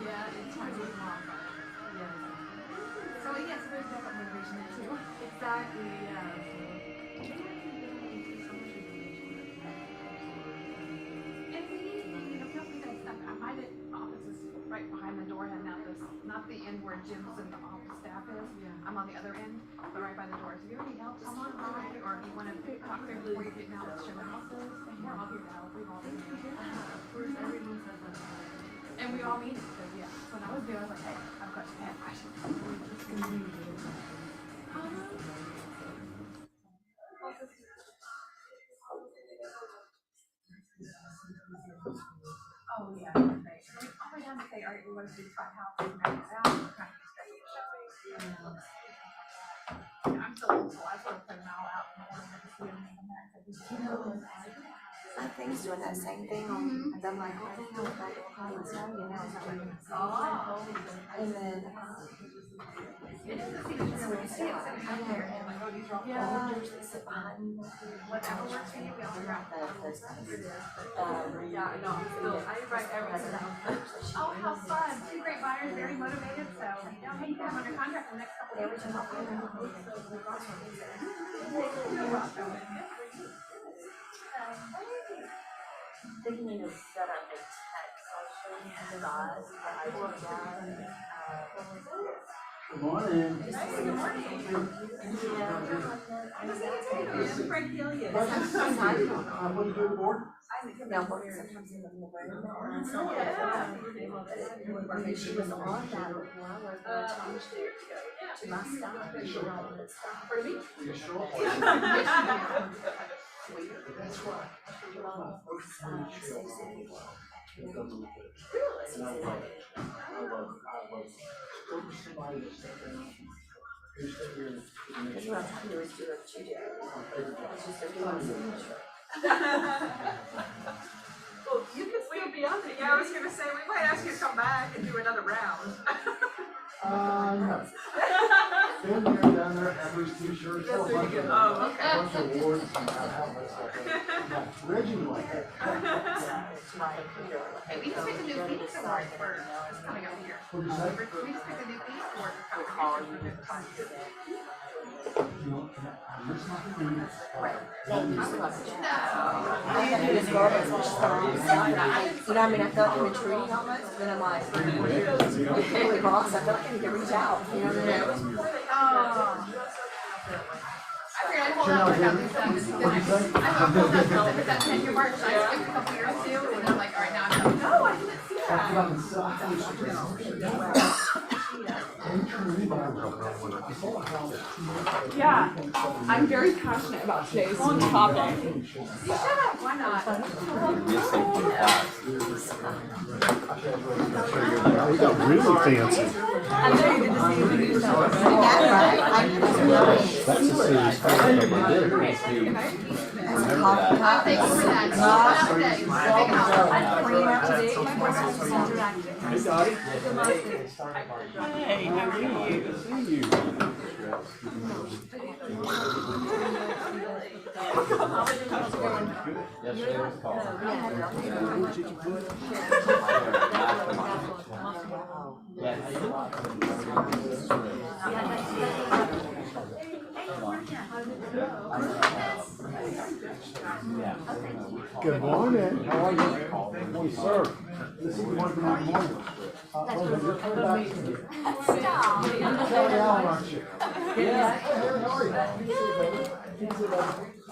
Yeah, it's hard to long. Yeah. So yes, there's that motivation there too. Exactly, yeah. And we need, feel free to step. My office is right behind the door heading out this, not the end where gyms and the office staff is. Yeah. I'm on the other end, but right by the door. So if you need help, come on by, or if you want to talk there before you get out, show the houses. We're all here to help. We've all been here. Everyone says that. And we all meet it because when I was there, I was like, hey, I've got to have questions. Oh yeah, right. All my time to say, all right, we want to do 5 houses, and out, we're trying to get special showing. I'm so old, so I sort of put them all out in the morning and just see them come back. I think he's doing that same thing on the Michael thing on the back of Harlem Snow, and then It is the secret when you see it sitting out there and like, oh, these are all usually sit behind whatever works for you, we all figure out the yeah, no, I write everything down. Oh, how fun. 2 great buyers, very motivated, so hey, you can have under contract the next couple of years. You're welcome. thinking to set up a text. I'll show you the size. Good morning. Good morning. Frank Delia. What do you do board? Now, sometimes in the room. And she was on that while I was to my style. For me? You sure? That's right. Because what I'm trying to do is do what you do. It's just a Well, you can still be on it. Yeah, I was gonna say, we might ask you to come back and do another round. No. Been there, down there, Everett's t-shirts, a bunch of, Oh, okay. bunch of awards and outlets like that. Reggie like that. Hey, we just picked a new Phoenix Award for this coming up here. What'd you say? We just picked a new Phoenix Award for competition for this time. You know, it's not the Phoenix. Thank you so much. No. I had to do as well as much time. You know, I mean, I felt like retreating almost, but I'm like, really boss, I felt like I need to reach out, you know what I mean? I figured I'd hold out for at least that. I hold out for that 10-year mark, so I skipped a couple years too, and I'm like, all right, now I'm like, no, I didn't see that. Yeah, I'm very passionate about today's topic. You shut up, why not? We got really fancy. I'm very good to see you. That's a serious question. Thank you for that. Hey, Dottie. Hey, how are you? Good to see you. Yesterday was called. Good morning. How are you? Well, sir, this is the one from the morning. You're coming back to me. Kelly Allen, aren't you? Yeah. How are you?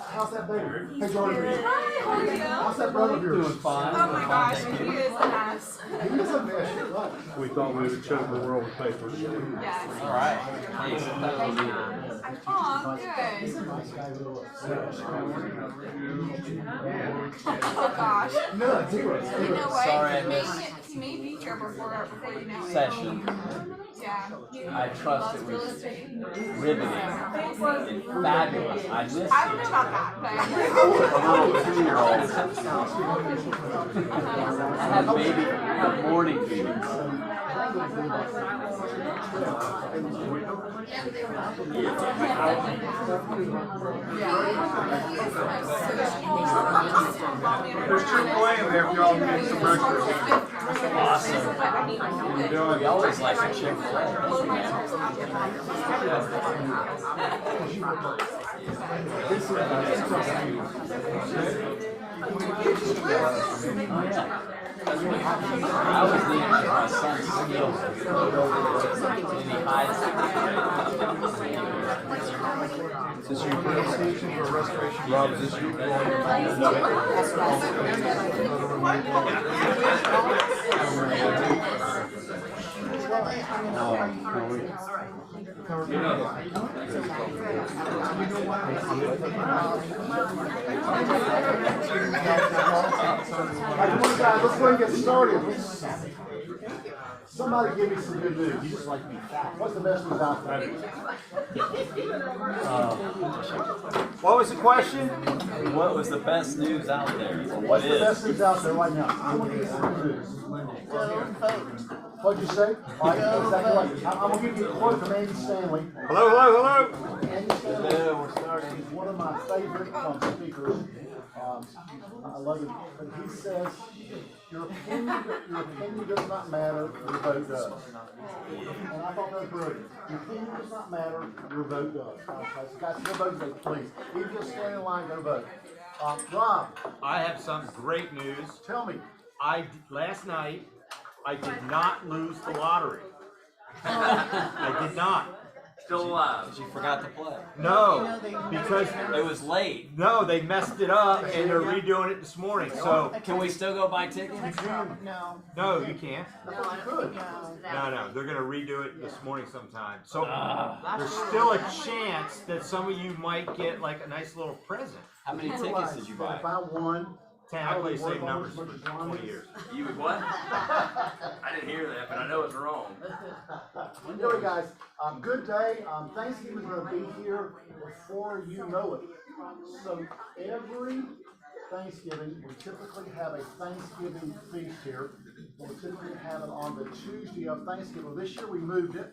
How's that baby? Hey, Jordan. Hi, how are you? How's that brother of yours? Oh my gosh, he is a mess. He is a mess. We thought we would choke the world with papers. Yeah. All right. Hey, sometimes we need it. Oh, good. Oh gosh. No, zero. You know what? Sorry, I He may be here before you know it. Session. Yeah. I trust it was riveting and fabulous. I missed it. I don't know about that, but A little 2-year-old. I have morning meetings. There's Chick-fil-A in there if y'all need some breakfast. Awesome. We always like a Chick-fil-A. I always need my son's skills. And he hides Is this your application for restoration? Rob, is this your? That's Come on, guys, let's go and get started. Somebody give me some good news. You just like me. What's the best news out there? What was the question? What was the best news out there? Or What's what the best is? news out there right now? I want to get some news. What'd you say? All right, exactly right. I'm gonna give you a quote from Andy Stanley. Hello. Andy Stanley, we're starting. He's one of my favorite speakers. I love him, but he says, your opinion does not matter, your vote does. And I thought that was brilliant. Your opinion does not matter, your vote does. Guys, go vote today, please. Even just stand in line, go vote. Rob, I have some great news. tell me. Last night, I did not lose the lottery. I did not. Still alive. She forgot to play. No, because It was late. no, they messed it up and they're redoing it this morning. So Can we still go buy tickets? no, you can't. Good. No, they're gonna redo it this morning sometime. So there's still a chance that some of you might get like a nice little present. How many tickets did you buy? If I won, 10, I play the same numbers for 20 years. You would what? I didn't hear that, but I know it's wrong. Anyway, guys, good day. Thanksgiving's going to be here before you know it. So every Thanksgiving, we typically have a Thanksgiving feast here. We typically have it on the Tuesday of Thanksgiving. This year we moved it.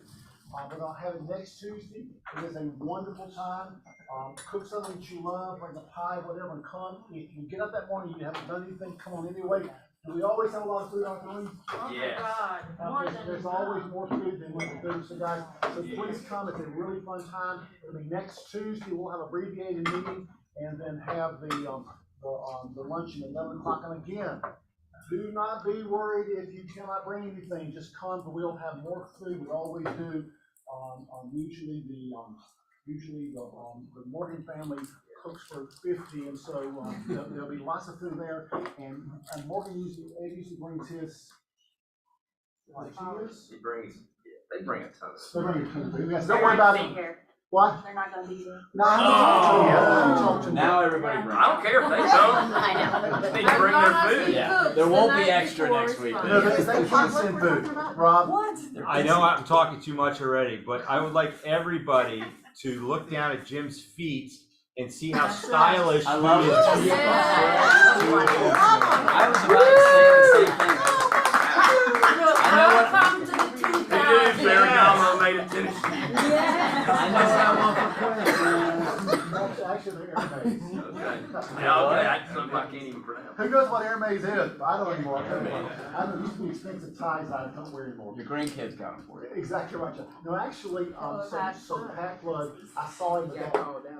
We're going to have it next Tuesday. It is a wonderful time. Cook something that you love, bring a pie, whatever, and come. If you get up that morning, you haven't done anything, come on anyway. Do we always have a lot of food out there? Yes. There's always more food than we can do, so guys, so please come, it's a really fun time. It'll be next Tuesday, we'll have abbreviated meeting, and then have the luncheon at 11 o'clock, and again, do not be worried if you cannot bring anything, just come, but we'll have more food, we always do. Usually the Morgan family cooks for 50, and so there'll be lots of food there, and Morgan usually brings his, They bring a ton of so don't worry about it. What? They're not gonna be there. No, I'm talking to Now everybody brings. I don't care if they don't. I know. They need to bring their food. Yeah, there won't be extra next week. No, they can't send food. Rob? I know I'm talking too much already, but I would like everybody to look down at Jim's feet and see how stylish I love he it. is. I was about to say the same thing. I know what. It is very Ferragamo made of Tennessee. I know what I want for Christmas. That's actually the Hermes. Yeah, okay, I can't even pronounce. Who knows what Hermes is? I don't anymore. I know it used to be expensive ties I don't wear anymore. Your grandkids got them for you. Exactly right. No, actually, so Pat Flood, I saw him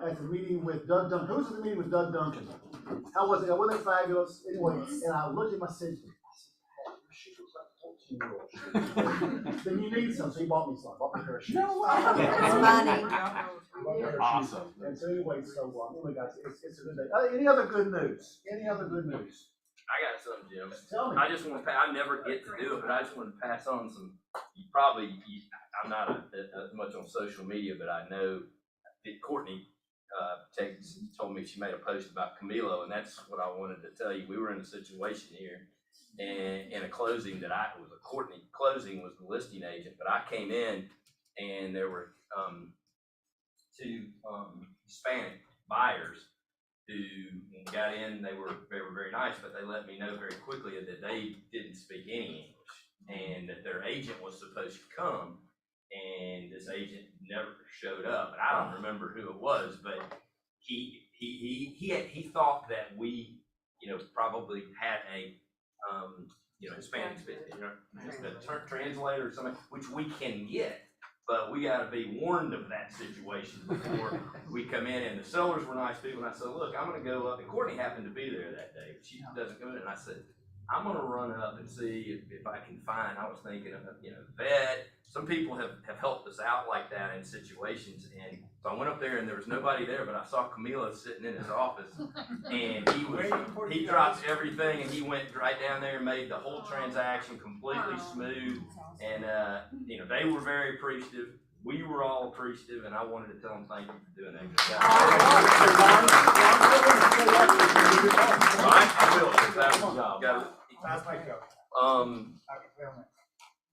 at the meeting with Doug Duncan. Who was at the meeting with Doug Duncan? How was it? Wasn't it fabulous? Anyway, and I looked at him, I said, Pat, your shoes look like 14-year-old shoes. Then you need some, so he bought me some. Bought me a pair of shoes. No way. Awesome. And so anyway, guys, it's a good day. Any other good news? Any other good news? I got something, Jim. Tell me. I just want to, I never get to do it, but I just want to pass on some, I'm not as much on social media, but I know that Courtney told me she made a post about Camilo, and that's what I wanted to tell you. We were in a situation here, and in a closing Courtney closing was the listing agent, but I came in, and there were two Hispanic buyers who, when we got in, they were very nice, but they let me know very quickly that they didn't speak any English, and that their agent was supposed to come, and this agent never showed up. And I don't remember who it was, but he thought that we, probably had Hispanic speaking, just a translator or something, which we can get. But we gotta be warned of that situation before we come in, and the sellers were nice people, and I said, look, I'm gonna go up, and Courtney happened to be there that day, she doesn't go in, and I said, I'm gonna run up and see if I can find, I was thinking of, vet, some people have helped us out like that in situations, and so I went up there and there was nobody there, but I saw Camilo sitting in his office, and he dropped everything, and he went right down there and made the whole transaction completely smooth, and, they were very appreciative, we were all appreciative, and I wanted to tell them thank you for doing that. Right, I will, that was a job.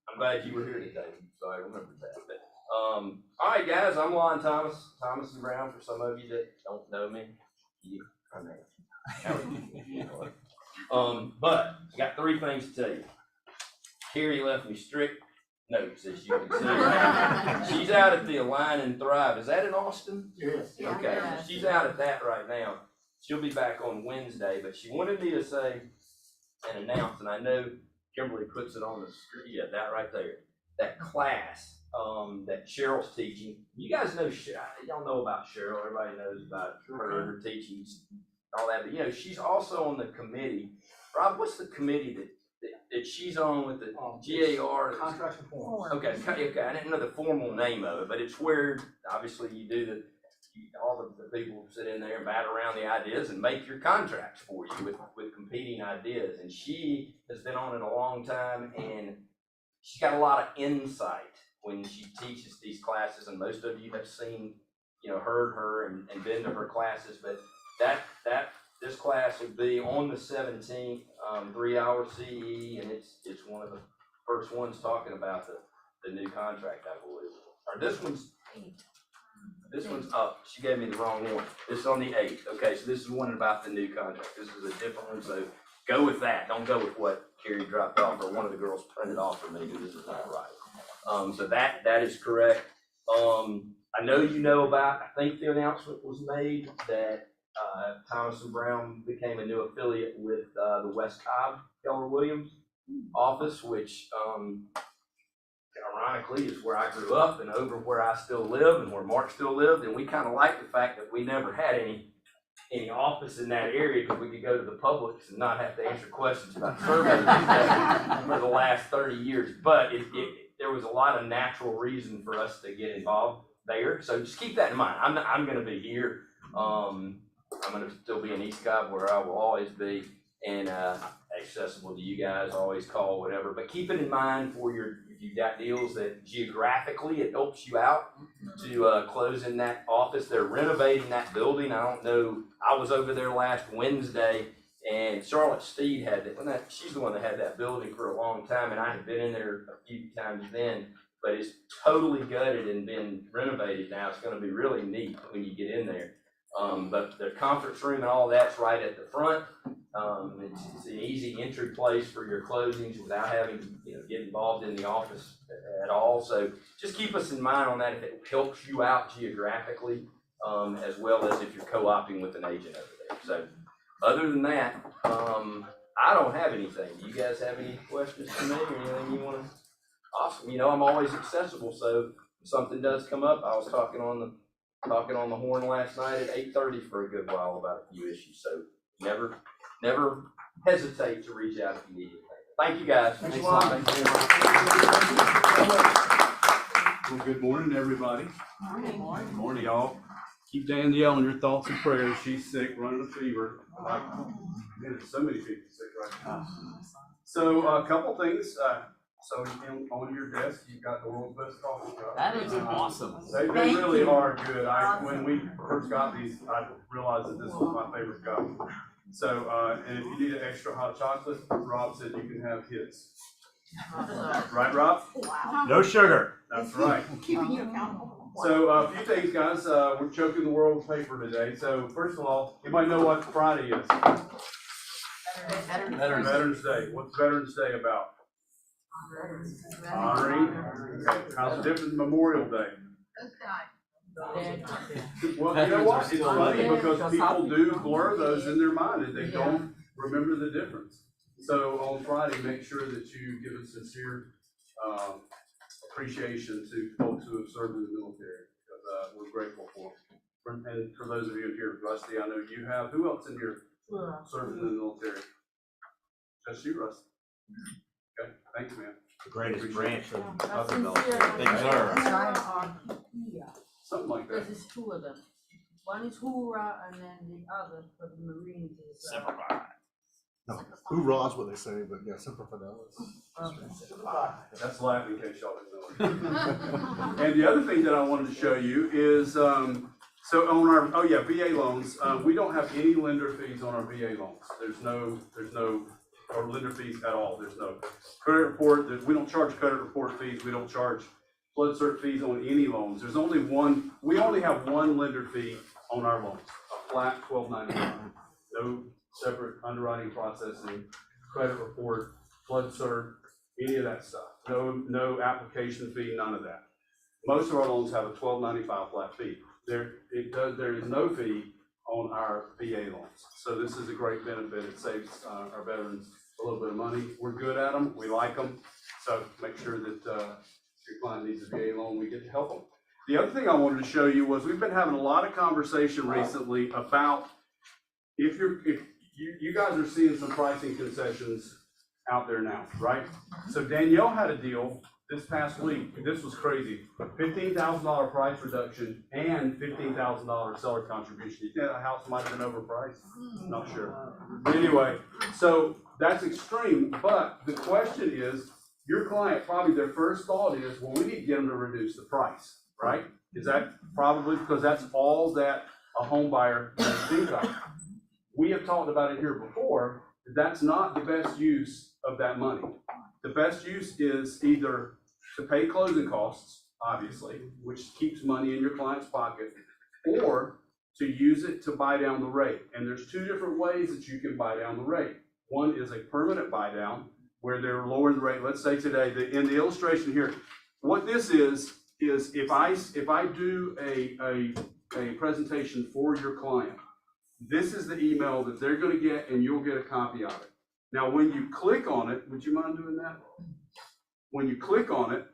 I'm glad you were here today, so I remembered that. But, all right, guys, I'm Lon Thomas and Brown. For some of you that don't know me, but I got 3 things to tell you. Carrie left me strict notes, as you can see. She's out at the Align and Thrive. Is that in Austin? Yes. Okay, she's out at that right now. She'll be back on Wednesday, but she wanted me to say and announce, and I know Kimberly puts it on the screen. Yeah, that right there. That class that Cheryl's teaching. You guys know y'all know about Cheryl. Everybody knows about her teachings, all that. But she's also on the committee. Rob, what's the committee that she's on with the GAR? Contracts and forms. Okay. I didn't know the formal name of it, but it's where obviously you do all the people sit in there and bat around the ideas and make your contracts for you with competing ideas. And she has been on it a long time, and she's got a lot of insight when she teaches these classes. And most of you have seen, heard her and been to her classes. But this class will be on the 17th, 3-hour CE, and it's one of the first ones talking about the new contract, I believe. Or this one's up. She gave me the wrong one. This is on the 8th. Okay, so this is one about the new contract. This is a different one, so go with that. Don't go with what Carrie dropped off or one of the girls printed off for me, because this is not right. So that is correct. I know about, I think the announcement was made that Thomas and Brown became a new affiliate with the West Cobb Keller Williams office, which ironically is where I grew up and over where I still live and where Mark still lived, and we kind of like the fact that we never had any office in that area, because we could go to the Publix and not have to answer questions about surveys for the last 30 years. But there was a lot of natural reason for us to get involved there, so just keep that in mind. I'm going to be here. I'm going to still be in East Cobb, where I will always be, and accessible to you guys. Always call, whatever. But keep it in mind if you've got deals that geographically it helps you out to close in that office. They're renovating that building. I don't know. I was over there last Wednesday, and Charlotte Steed had it. She's the one that had that building for a long time, and I had been in there a few times then. But it's totally gutted and been renovated now. It's going to be really neat when you get in there. But the conference room and all that's right at the front. It's an easy entry place for your closings without having to get involved in the office at all. So just keep us in mind on that if it helps you out geographically, as well as if you're co-opting with an agent over there. So other than that, I don't have anything. Do you guys have any questions for me or anything you want to? Awesome. I'm always accessible. So if something does come up, I was talking on the horn last night at 8:30 for a good while about a few issues. So never hesitate to reach out if you need anything. Thank you guys. Thanks a lot. Well, good morning, everybody. Good morning, y'all. Keep Danielle in your thoughts and prayers. She's sick, running a fever. So many people sick right now. So a couple things. So on your desk, you've got the world's best coffee cup. That is awesome. They really are good. When we first got these, I realized that this was my favorite cup. So, and if you need an extra hot chocolate, Rob said you can have his. Right, Rob? Wow. No sugar. That's right. Keeping you accountable. So a few things, guys. We're choking the world with paper today. So first of all, anybody know what Friday is? Veterans Day. What's Veterans Day about? Honoring. Okay. How's it different than Memorial Day? Well, you know what? It's funny because people do blur those in their mind and they don't remember the difference. So on Friday, make sure that you give a sincere, appreciation to folks who have served in the military, because, we're grateful for them. And for those of you here, Rusty, I know you have, who else in here served in the military? Just you, Rusty? Okay, thanks, man. The greatest branch of That's the military. sincere. They deserve it. Yeah, Something like that. this is two of them. One is hoorah, and then the other for the Marines is. No, hoorah is what they say, but yeah, Semper Fidelis. That's Latin in case y'all didn't know. And the other thing that I wanted to show you is, so on our, VA loans, we don't have any lender fees on our VA loans. There's no, or lender fees at all. There's no credit report. We don't charge credit report fees. We don't charge flood cert fees on any loans. There's only one, we only have one lender fee on our loans, a flat $12.99. No separate underwriting processing, credit report, flood cert, any of that stuff. No application fee, none of that. Most of our loans have a $12.95 flat fee. There is no fee on our VA loans. So this is a great benefit. It saves our veterans a little bit of money. We're good at them. We like them. So make sure that if your client needs a VA loan, we get to help them. The other thing I wanted to show you was we've been having a lot of conversation recently about if you guys are seeing some pricing concessions out there now, right? So Danielle had a deal this past week. This was crazy. $15,000 price reduction and $15,000 seller contribution. You think that house might have been overpriced? Not sure. Anyway, so that's extreme. But the question is, your client, probably their first thought is, well, we need to get them to reduce the price, right? Is that probably because that's all that a home buyer can think of? We have talked about it here before. That's not the best use of that money. The best use is either to pay closing costs, obviously, which keeps money in your client's pocket, or to use it to buy down the rate. And there's two different ways that you can buy down the rate. One is a permanent buy down, where they're lowering the rate. Let's say today, in the illustration here, what this is if I do a presentation for your client, this is the email that they're going to get, and you'll get a copy of it. Now, when you click on it, would you mind doing that? When you click on it,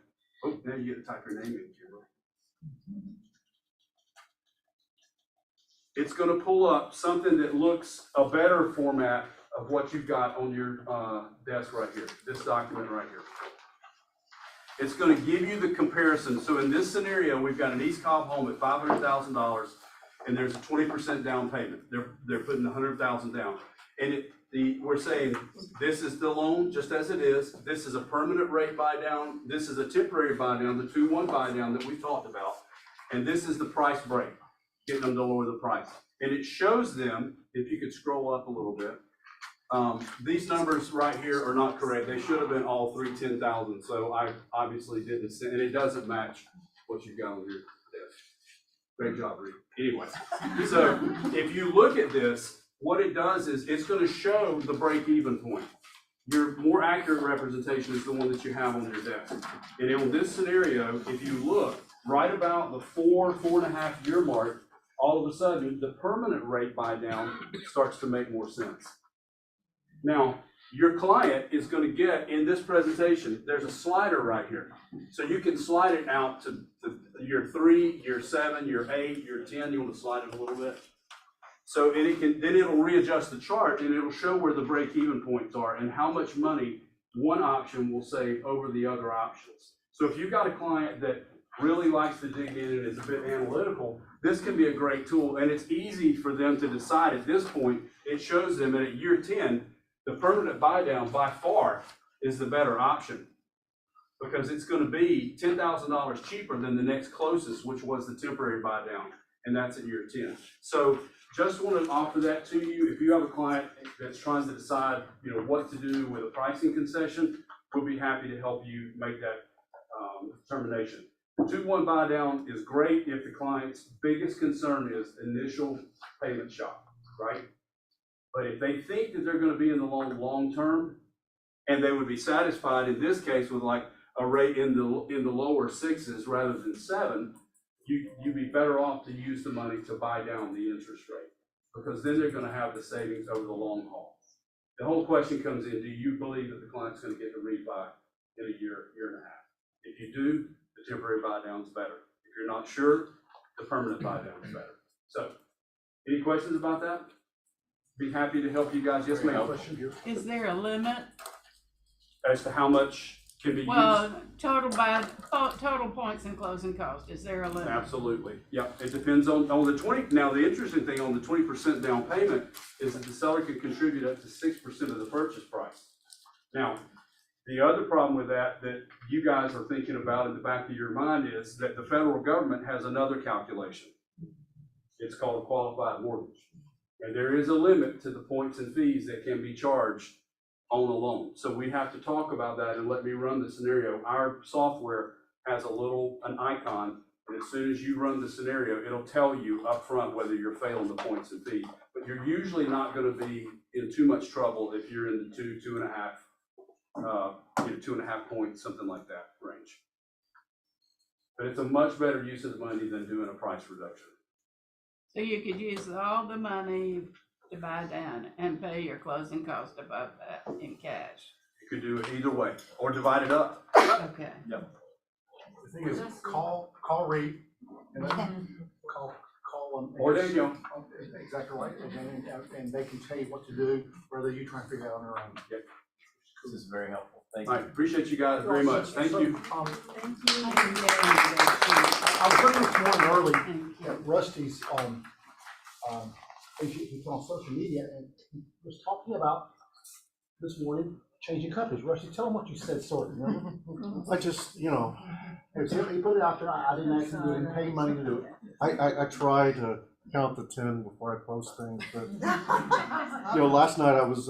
oh, now you get to type your name in, Kimberly. It's going to pull up something that looks a better format of what you've got on your desk right here, this document right here. It's going to give you the comparison. So in this scenario, we've got an East Cobb home at $500,000, and there's a 20% down payment. They're putting $100,000 down, and we're saying this is the loan just as it is. This is a permanent rate buy down. This is a temporary buy down, the 2-1 buy down that we talked about, and this is the price break, getting them to lower the price. And it shows them, if you could scroll up a little bit, these numbers right here are not correct. They should have been all 310,000. So I obviously didn't send, and it doesn't match what you've got on your desk. Great job, Reed. Anyway, so if you look at this, what it does is it's going to show the break-even point. Your more accurate representation is the one that you have on your desk. And in this scenario, if you look right about the 4.5 year mark, all of a sudden the permanent rate buy down starts to make more sense. Now, your client is going to get in this presentation, there's a slider right here. So you can slide it out to year 3, year 7, year 8, year 10. You want to slide it a little bit. So then it'll readjust the chart, and it'll show where the break-even points are and how much money one option will save over the other options. So if you've got a client that really likes to dig in and is a bit analytical, this can be a great tool, and it's easy for them to decide at this point. It shows them that at year 10, the permanent buy down by far is the better option, because it's going to be $10,000 cheaper than the next closest, which was the temporary buy down, and that's at year 10. So just want to offer that to you. If you have a client that's trying to decide, what to do with a pricing concession, we'll be happy to help you make that determination. The 2-1 buy down is great if the client's biggest concern is initial payment shock, right? But if they think that they're going to be in the long term, and they would be satisfied in this case with like a rate in the lower 6s rather than 7, you'd be better off to use the money to buy down the interest rate, because then they're going to have the savings over the long haul. The whole question comes in, do you believe that the client's gonna get the refi in a year, year and a half? If you do, the temporary buy down is better. If you're not sure, the permanent buy down is better. So, any questions about that? Be happy to help you guys. Yes, ma'am. Is there a limit? As to how much can be used? Well, total points and closing cost, is there a limit? Absolutely. Yep. It depends on the 20. Now, the interesting thing on the 20% down payment is that the seller can contribute up to 6% of the purchase price. Now, the other problem with that you guys are thinking about in the back of your mind is that the federal government has another calculation. It's called a qualified mortgage. And there is a limit to the points and fees that can be charged on a loan. So we have to talk about that, and let me run the scenario. Our software has an icon, and as soon as you run the scenario, it'll tell you up front whether you're failing the points and fee. But you're usually not going to be in too much trouble if you're in the 2.5 points, something like that range. But it's a much better use of the money than doing a price reduction. So you could use all the money to buy down and pay your closing cost above that in cash. You could do it either way, or divide it up. Okay. Yep. The thing is, call Reed, and then call them. Or Daniel. Exactly right, and they can tell you what to do, whether you try and figure it out on your own. Yep. This is very helpful. Thank All you. right, appreciate you guys very much. Thank you. I was looking this morning early at Rusty's he put on social media, and he was talking about this morning changing companies. Rusty, tell them what you said, sort of. I just, He put it out there. I didn't ask him to do it, didn't pay money to do it. I try to count the 10 before I post things, but last night I was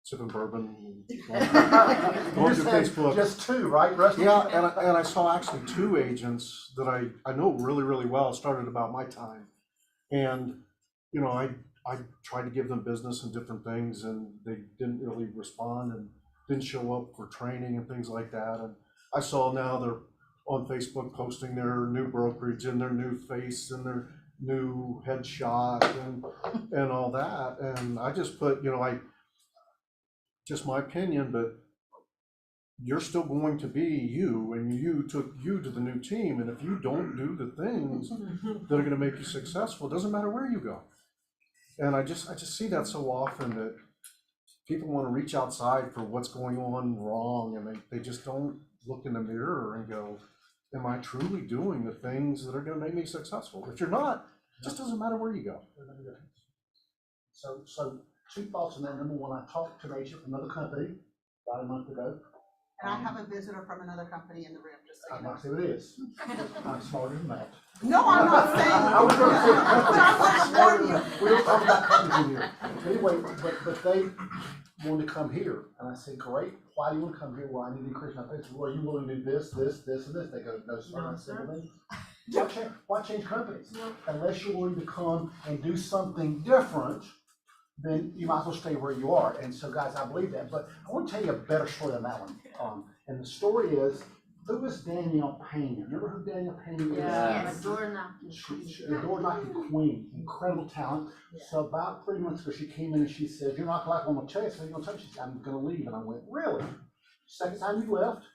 sipping bourbon, going through Facebook. Just two, right, Rusty? Yeah, and I saw actually two agents that I know really, really well, started about my time. And, I tried to give them business and different things, and they didn't really respond and didn't show up for training and things like that. And I saw now they're on Facebook posting their new brokerage and their new face and their new headshot and all that. And I just put, just my opinion, but you're still going to be you, and you took you to the new team. And if you don't do the things that are going to make you successful, it doesn't matter where you go. And I just see that so often that people want to reach outside for what's going on wrong, and they just don't look in the mirror and go, am I truly doing the things that are going to make me successful? If you're not, it just doesn't matter where you go. So two thoughts on that. Number one, I talked to an agent from another company about a month ago. And I have a visitor from another company in the room, just so you I'm know. not saying it is. I'm smarter than that. No, I'm not saying. I was going to say, But I want to warn you. we don't talk about companies in here. Anyway, but they wanted to come here, and I said, great. Why do you want to come here? Well, I need to increase my pay. Well, are you willing to do this, this, this, and this? They go, no, sir. I said, well, then why change companies? Unless you're willing to come and do something different, then you might as well stay where you are. And so, guys, I believe that. But I want to tell you a better story than that one. And the story is, who is Danielle Payne? Remember who Danielle Payne is? Yes. The door knocking queen, incredible talent. So about 3 months ago, she came in and she said, "You're not like on the chase, so you're gonna touch." She said, "I'm gonna leave." And I went, "Really? Second time you left?"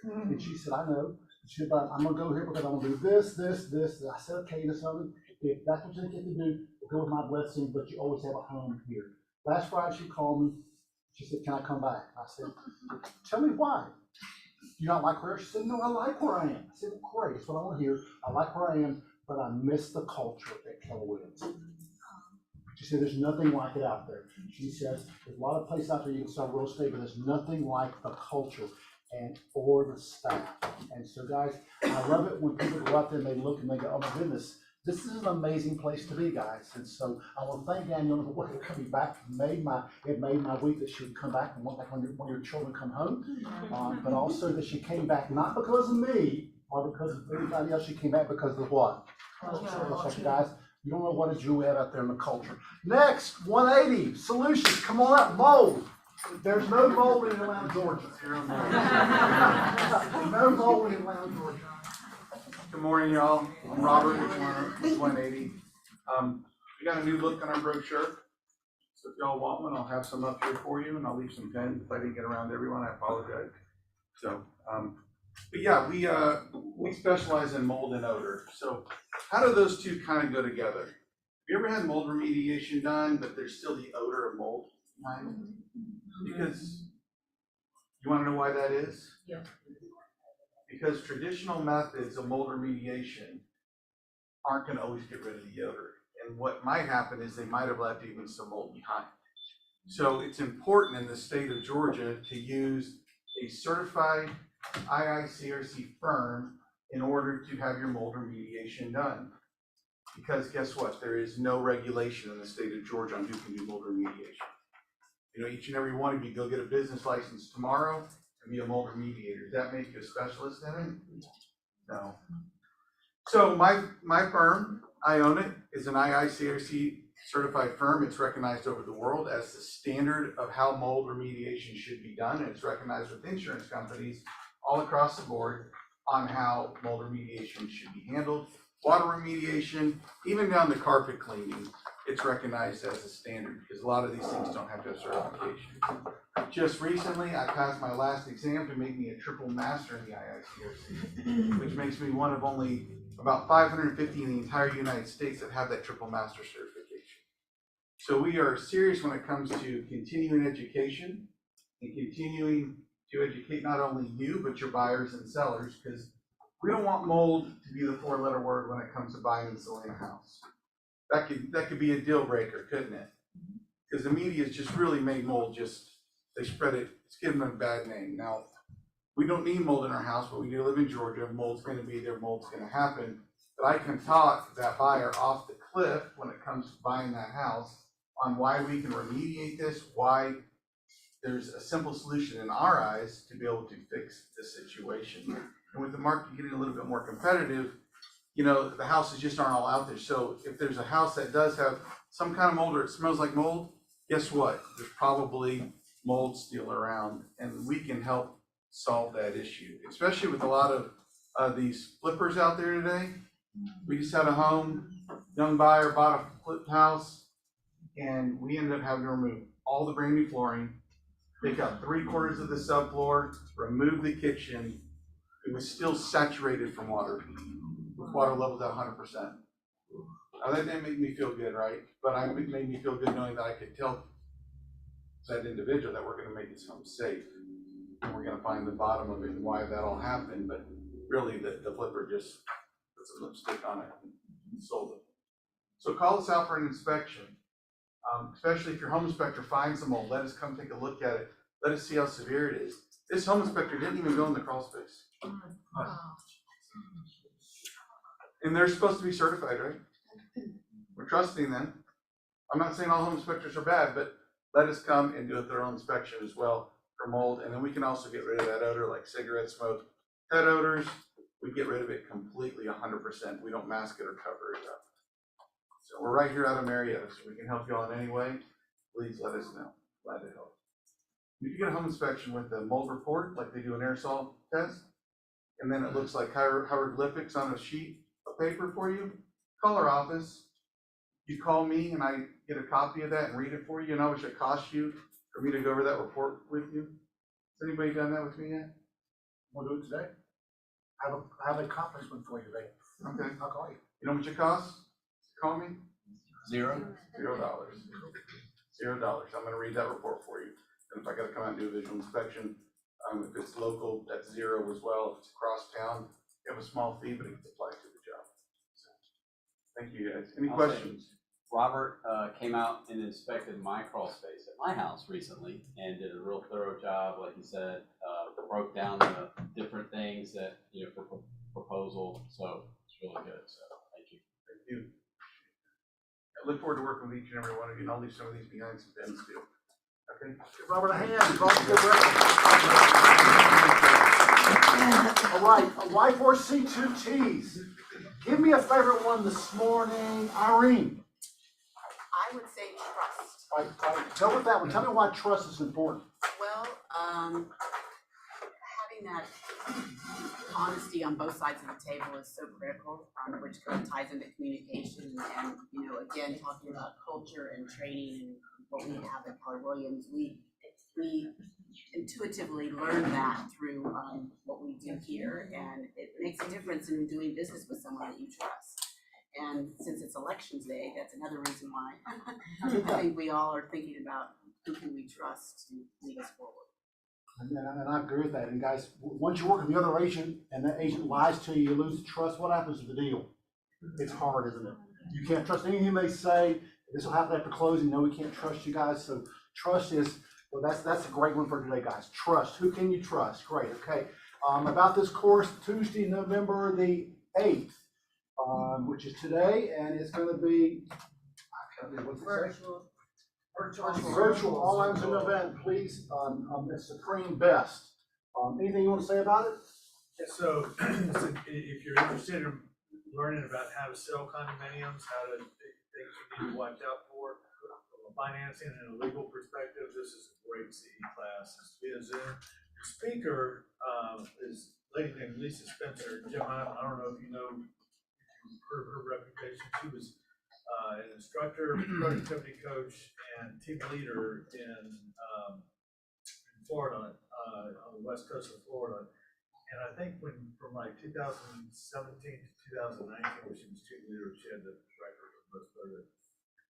And she said, "I know." She said, "But I'm gonna go here because I want to do this, this, this." I said, "Okay, this something. If that's what you think you can do, go with my blessing, but you always have a home here." Last Friday, she called me. She said, "Can I come back?" I said, "Tell me why. Do you not like where?" She said, "No, I like where I am." I said, "Well, great, that's what I want to hear. I like where I am, but I miss the culture at Keller Williams." She said, "There's nothing like it out there." She says, "There's a lot of places out there you can sell real estate, but there's nothing like the culture and or the staff." And so, guys, I love it when people go out there and they look and they go, "Oh my goodness, this is an amazing place to be," guys. And so I want to thank Danielle for coming back. It made my week that she would come back and want like when your children come home. But also that she came back not because of me or because of anybody else. She came back because of what? So, guys, you don't know what a jewel we have out there in the culture. Next, 180 Solutions. Come on up, mold. There's no mold in Atlanta, Georgia. No mold in Atlanta, Georgia. Good morning, y'all. I'm Robert with 180. We got a new look on our brochure. So So if y'all want one, I'll have some up here for you, and I'll leave some pens. If I didn't get around to everyone, I apologize. So, but yeah, we specialize in mold and odor. So how do those two kind of go together? Have you ever had mold remediation done, but there's still the odor of mold behind it? Because, you wanna know why that is? Yeah. Because traditional methods of mold remediation aren't gonna always get rid of the odor. And what might happen is they might have left even some mold behind. So it's important in the state of Georgia to use a certified IICRC firm in order to have your mold remediation done. Because guess what? There is no regulation in the state of Georgia on who can do mold remediation. You know, each and every one of you go get a business license tomorrow and be a mold remediator. Does that make you a specialist in it? No. So my firm, I own it, is an IICRC certified firm. It's recognized over the world as the standard of how mold remediation should be done. And it's recognized with insurance companies all across the board on how mold remediation should be handled. Water remediation, even down to carpet cleaning, it's recognized as a standard because a lot of these things don't have to have certification. Just recently, I passed my last exam to make me a triple master in the IICRC, which makes me one of only about 550 in the entire United States that have that triple master certification. So we are serious when it comes to continuing education and continuing to educate not only you, but your buyers and sellers, because we don't want mold to be the four-letter word when it comes to buying and selling a house. That could be a deal breaker, couldn't it? Because the media's just really made mold they spread it, it's given them a bad name. Now, we don't need mold in our house, but we do live in Georgia. Mold's gonna be there, mold's gonna happen. But I can talk that buyer off the cliff when it comes to buying that house on why we can remediate this, why there's a simple solution in our eyes to be able to fix this situation. And with the market getting a little bit more competitive, you know, the houses just aren't all out there. So if there's a house that does have some kind of mold or it smells like mold, guess what? There's probably mold still around, and we can help solve that issue, especially with a lot of these flippers out there today. We just had a home, young buyer bought a flipped house, and we ended up having to remove all the brand new flooring, take out 3/4 of the subfloor, remove the kitchen. It was still saturated from water, with water levels at 100%. Now that didn't make me feel good, right? But it made me feel good knowing that I could tell that individual that we're gonna make this home safe. And we're gonna find the bottom of it and why that all happened, but really the flipper just put some lipstick on it and sold it. So call us out for an inspection. Especially if your home inspector finds some mold, let us come take a look at it. Let us see how severe it is. This home inspector didn't even go in the crawl space. And they're supposed to be certified, right? We're trusting them. I'm not saying all home inspectors are bad, but let us come and do a thorough inspection as well for mold. And then we can also get rid of that odor like cigarette smoke, pet odors. We get rid of it completely 100%. We don't mask it or cover it up. So we're right here out of Marietta, so we can help you all in any way. Please let us know. Glad to help. If you get a home inspection with a mold report, like they do an aerosol test, and then it looks like hieroglyphics on a sheet of paper for you, call our office. You call me and I get a copy of that and read it for you. You know how much it costs you for me to go over that report with you? Has anybody done that with me yet? We'll do it today. I have a conference one for you today. Okay. I'll call you. You know how much it costs? Call me. $0. $0. $0. I'm gonna read that report for you. And if I gotta come out and do a visual inspection, if it's local, that's $0 as well. If it's across town, you have a small fee, but it gets applied to the job. So, thank you guys. Any questions? Robert came out and inspected my crawl space at my house recently and did a real thorough job, like you said, broke down the different things that, you know, for proposal. So it's really good. So thank you. Thank you. I look forward to working with each and every one of you, and I'll leave some of these behind some pens too. Okay. Give Robert a hand. Robert, good work. All right, Y4C2Ts. Give me a favorite one this morning, Irene. I would say trust. Go with that one. Tell me why trust is important. Well, having that honesty on both sides of the table is so critical, which kind of ties into communication and, you know, again, talking about culture and training and what we have at Keller Williams, we intuitively learn that through, what we do here, and it makes a difference in doing business with someone that you trust. And since it's elections day, that's another reason why I think we all are thinking about who can we trust to lead us forward. And I agree with that. And guys, once you work with the other agent and that agent lies to you, you lose trust, what happens to the deal? It's hard, isn't it? You can't trust anything they say. This will happen after closing. No, we can't trust you guys. So trust is, well, that's a great one for today, guys. Trust. Who can you trust? Great. Okay. About this course, Tuesday, November the 8th, which is today, and it's going to be, what's it say? Virtual online Zoom event, please. The Supreme Best. Anything you want to say about it? Yeah, so if you're interested in learning about how to sell condominiums, how to things you need to watch out for from a financing and a legal perspective, this is a great CE class. It's via Zoom. The speaker is a lady named Lisa Spencer. Jim, I don't know if you know, if you've heard of her reputation. She was an instructor, productivity coach, and team leader in Florida, on the west coast of Florida. And I think from like 2017 to 2019, when she was team leader, she had the record of most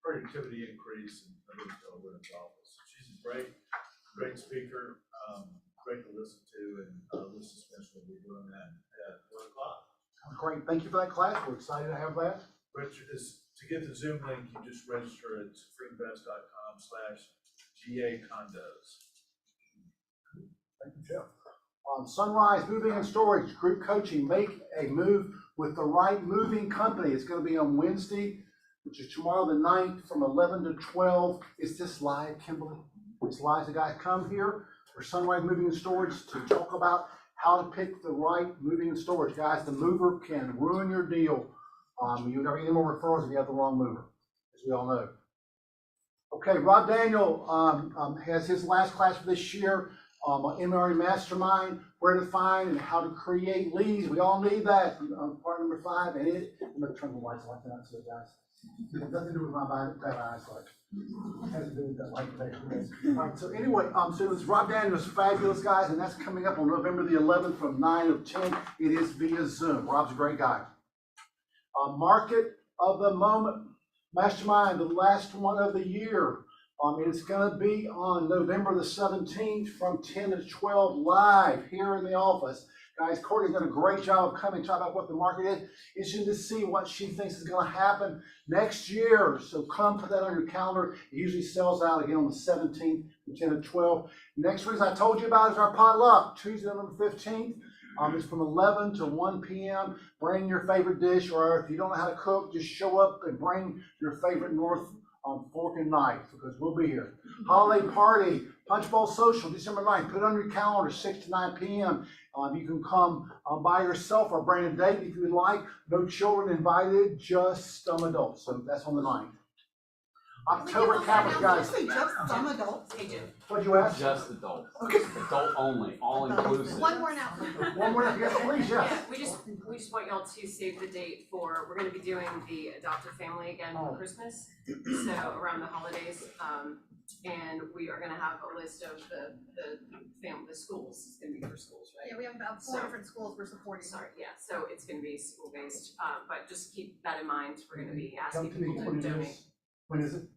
productivity increase and everything to women's office. So she's a great speaker, great to listen to, and Lisa Smith will be doing that at 1 o'clock. Great. Thank you for that class. We're excited to have that. Richard, to get the Zoom link, you just register at supremebest.com/GA condos. Thank you, Jeff. Sunrise Moving and Storage Group Coaching. Make a move with the right moving company. It's going to be on Wednesday, which is tomorrow the 9th from 11 to 12. Is this live, Kimberly? It's live. The guys come here for Sunrise Moving and Storage to talk about how to pick the right moving and storage. Guys, the mover can ruin your deal. You never get any more referrals if you have the wrong mover, as we all know. Okay, Rob Daniel has his last class for this year. MRE Mastermind, where to find and how to create leads. We all need that. Part number 5, and I'm going to turn the lights like that so guys. It has nothing to do with my bad eyesight. It has to do with that light today. All right, so anyway, so it's Rob Daniel's Fabulous Guys, and that's coming up on November the 11th from 9 to 10. It is via Zoom. Rob's a great guy. Market of the Moment Mastermind, the last one of the year. It's going to be on November the 17th from 10 to 12 live here in the office. Guys, Courtney's done a great job of coming to talk about what the market is. It's just to see what she thinks is going to happen next year. So come put that on your calendar. It usually sells out again on the 17th from 10 to 12. Next week, as I told you about, is our potluck, Tuesday, November 15th. It's from 11 to 1 p.m. Bring your favorite dish, or if you don't know how to cook, just show up and bring your favorite North fork and knife, because we'll be here. Holiday party, Punch Bowl Social, December 9th. Put it on your calendar, 6 to 9 p.m. You can come by yourself or bring a date if you would like. No children invited, just some adults. So that's on the 9th. October Campus, guys. Just some adults. What'd you ask? Just adults. Okay. Adult only, all inclusive. One more announcement. One more, yes, please, yes. Yeah, we just want y'all to save the date for, we're gonna be doing the adoptive family again for Christmas, so around the holidays. And we are gonna have a list of the schools, it's gonna be for schools, right? Yeah, we have about 4 different schools we're supporting. Sorry, yeah, so it's gonna be school-based, but just keep that in mind, we're gonna be Come asking to me people when to it donate. is. When is it?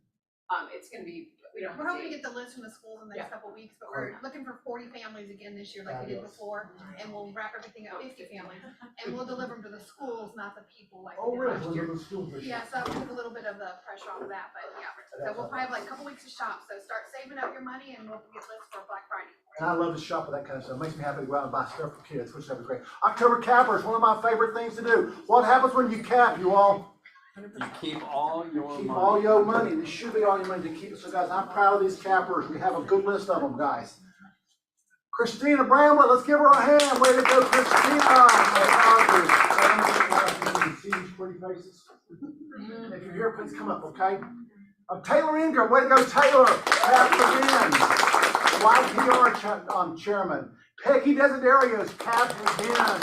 It's gonna be, we don't have We're a hoping to date. get the list from the schools in the next couple of weeks, but we're looking for 40 families again this year like we did before, and we'll wrap everything up 50 families, and we'll deliver them to the schools, not the people like Oh, we did really? last We'll year. go to the schools this year. Yeah, so that will take a little bit of the pressure off of that, but yeah. So we'll probably have like a couple weeks to shop, so start saving up your money and we'll get lists for Black Friday. And I love to shop with that kind of stuff. It makes me happy to go out and buy stuff for kids, which is great. October Cappers, one of my favorite things to do. What happens when you cap, you all? You keep all your Keep money. all your money. This should be all your money to keep. So guys, I'm proud of these cappers. We have a good list of them, guys. Christina Bramlett, let's give her a hand. Way to go, Christina. You can see these pretty faces. If you're here, please come up, okay? Taylor Ingram, way to go, Taylor. Captain again. YPR chairman. Peggy Desiderios, captain again.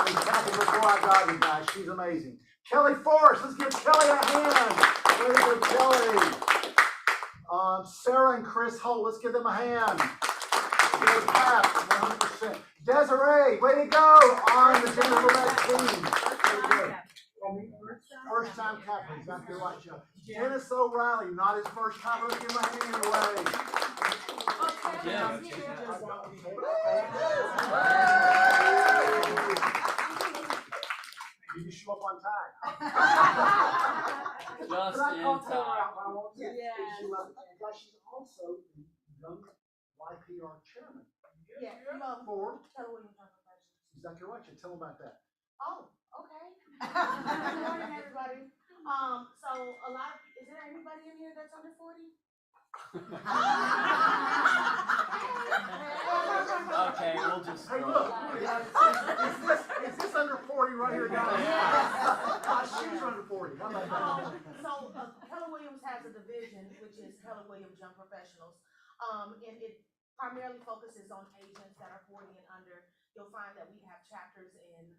And captain before I got you guys. She's amazing. Kelly Forrest, let's give Kelly a hand. Way to go, Kelly. Sarah and Chris Holt, let's give them a hand. Good clap, 100%. Desiree, way to go on the Jennifer Levesque team. Very good. First time captain, exactly right, Joe. Dennis O'Reilly, not his first time, let's give him a hand away. You show up on time. Just But I in called Taylor time. out, but I won't say she was, and guys, she's also the young YPR chairman. Yeah, For, Keller Williams Professionals. exactly right, you tell them about that. Oh, okay. Good morning, everybody. So a lot of, is there anybody in here that's under 40? Okay, we'll just. Hey, look, is this under 40 right here, guys? She's under 40, how about that? So Keller Williams has a division, which is Keller Williams Young Professionals. And it primarily focuses on agents that are 40 and under. You'll find that we have chapters in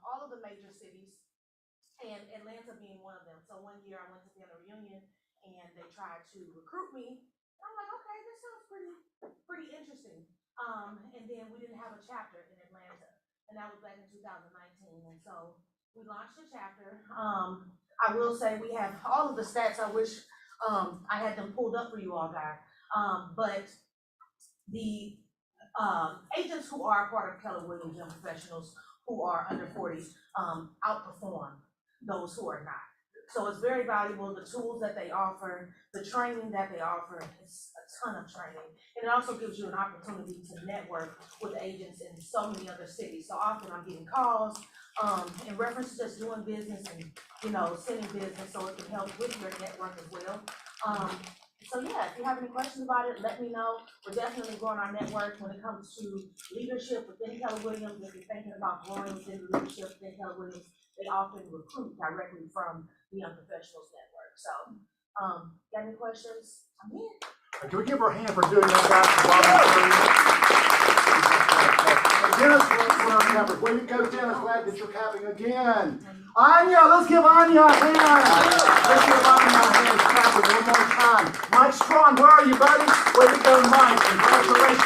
all of the major cities, and Atlanta being one of them. So one year I went to family reunion and they tried to recruit me. I'm like, okay, this sounds pretty interesting. And then we didn't have a chapter in Atlanta, and that was back in 2019. And so we launched a chapter. I will say we have all of the stats. I wish I had them pulled up for you all, guys. But the agents who are part of Keller Williams Young Professionals who are under 40 outperform those who are not. So it's very valuable, the tools that they offer, the training that they offer, it's a ton of training. And it also gives you an opportunity to network with agents in so many other cities. So often I'm getting calls in reference to just doing business and, you know, sending business, so it can help with your network as well. So yeah, if you have any questions about it, let me know. We're definitely growing our network when it comes to leadership within Keller Williams. If you're thinking about growing within leadership within Keller Williams, they often recruit directly from the Young Professionals Network. So, got any questions? I'm here. Can we give her a hand for doing that, guys? Dennis, we're on campers. Way to go, Dennis. Glad that you're capping again. Anya, let's give Anya a hand. Let's give Anya a hand capping one more time. Mike Strong, where are you, buddy? Way to go, Mike. Congratulations.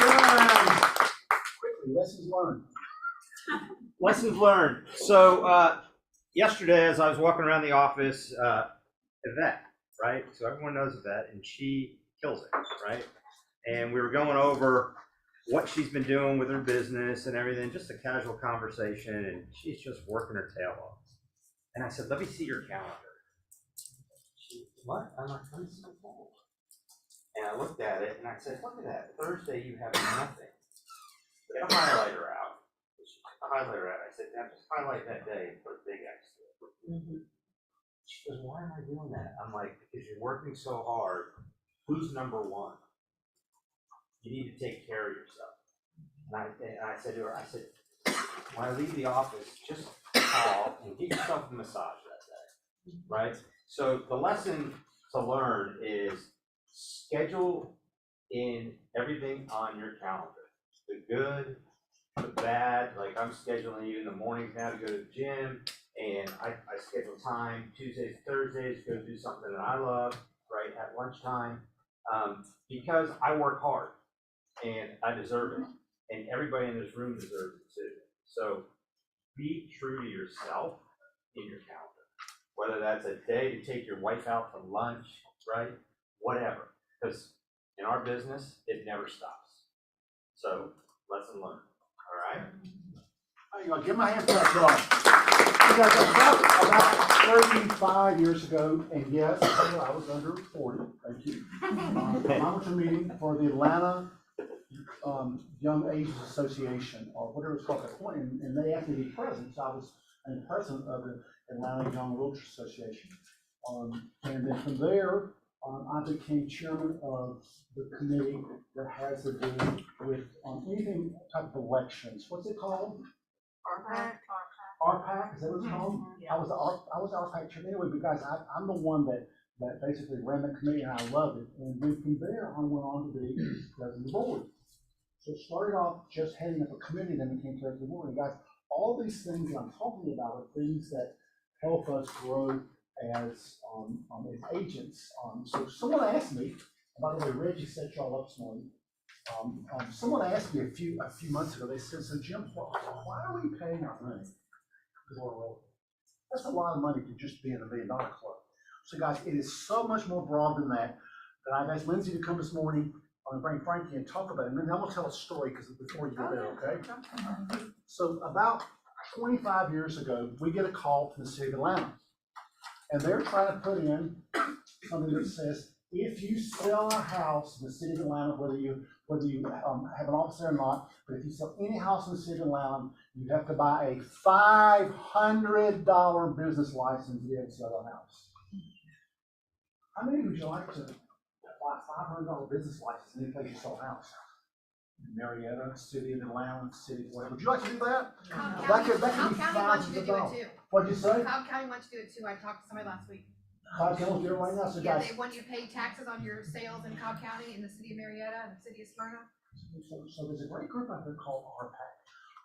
Quickly, lessons learned. Lessons learned. So, yesterday, as I was walking around the office, Yvette, right? So everyone knows Yvette, and she kills it, right? And we were going over what she's been doing with her business and everything, just a casual conversation, and she's just working her tail off. And I said, let me see your calendar. She, what? I'm like, let me see your calendar. And I looked at it, and I said, look at that. Thursday, you have nothing. Get a highlighter out. She took the highlighter out. I said, now just highlight that day and put a big X to it. She goes, why am I doing that? I'm like, because you're working so hard. Who's number one? You need to take care of yourself. And I said to her, I said, when I leave the office, just call and get yourself a massage that day, right? So the lesson to learn is schedule in everything on your calendar. The good, the bad, like I'm scheduling you in the mornings now to go to the gym, and I schedule time Tuesdays, Thursdays, go do something that I love, right, at lunchtime, because I work hard and I deserve it, and everybody in this room deserves it too. So be true to yourself in your calendar, whether that's a day to take your wife out for lunch, right, whatever, because in our business, it never stops. So lesson learned, all right? There you go. Give my hand to that dog. You guys, about 35 years ago, and yes, I was under 40, thank you. I went to a meeting for the Atlanta Young Ages Association, or whatever it's called at that point, and they asked me to be president, so I was president of the Atlanta Young Realtors Association. And then from there, I became chairman of the committee that has to do with anything type of elections. What's it called? RPAC. RPAC, is that what it's called? I was the RPAC chairman anyway, because I'm the one that basically ran the committee, and I loved it. And then from there, I went on to be president of the board. So it started off just heading up a committee, then became president of the board. And guys, all these things that I'm talking about are things that help us grow as agents. So someone asked me, By the way, Reggie set y'all up this morning. Someone asked me a few months ago, they said, so Jim, why are we paying our money to Laura Road? That's a lot of money to just be in $1 million club. So guys, it is so much more broad than that. That I asked Lindsay to come this morning, I'm gonna bring Frankie and talk about it, and then I'm gonna tell a story, because before you go there, okay? So about 25 years ago, we get a call from the city of Atlanta. And they're trying to put in something that says, if you sell a house in the city of Atlanta, whether you have an office there or not, but if you sell any house in the city of Atlanta, you have to buy a $500 business license to be able to sell a house. How many would you like to buy a $500 business license in any place you sell a house? Marietta, city of Atlanta, city of whatever. Would you like to do that? That could be thousands of dollars. What'd you say? Cobb County wants you to do it too. I talked to somebody last week. Cobb County will do it right now, so Yeah, guys. they want you to pay taxes on your sales in Cobb County, in the city of Marietta, and the city of Smyrna. So there's a great group out there called RPAC,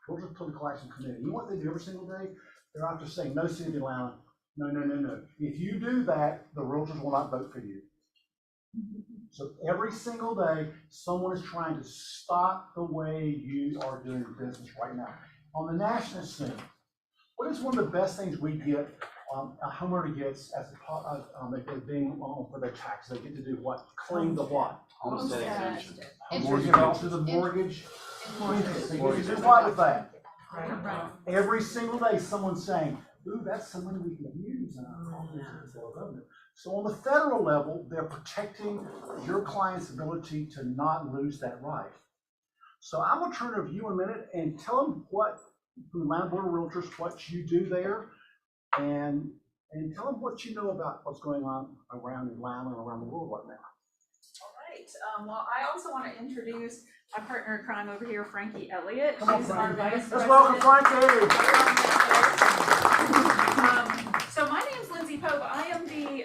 Georgia Political Action Committee. You know what they do every single day? They're out there saying, no, city of Atlanta, no. If you do that, the realtors will not vote for you. So every single day, someone is trying to stop the way you are doing business right now. On the national scene, what is one of the best things we get, a homeowner gets as a part of being on for their tax? They get to do what? Claim the what? Homestead exemption. Homestead, also the mortgage. They get to do what with that? Every single day, someone's saying, ooh, that's some money we can use in our office. So on the federal level, they're protecting your client's ability to not lose that right. So I'm gonna turn it over to you in a minute and tell them what, from the Atlanta Board of Realtors, what you do there, and tell them what you know about what's going on around Atlanta and around the world right now. All right, well, I also want to introduce my partner in crime over here, Frankie Elliott. Come on, She's our Frankie. vice Let's president. welcome Frankie. So my name's Lindsay Pope. I am the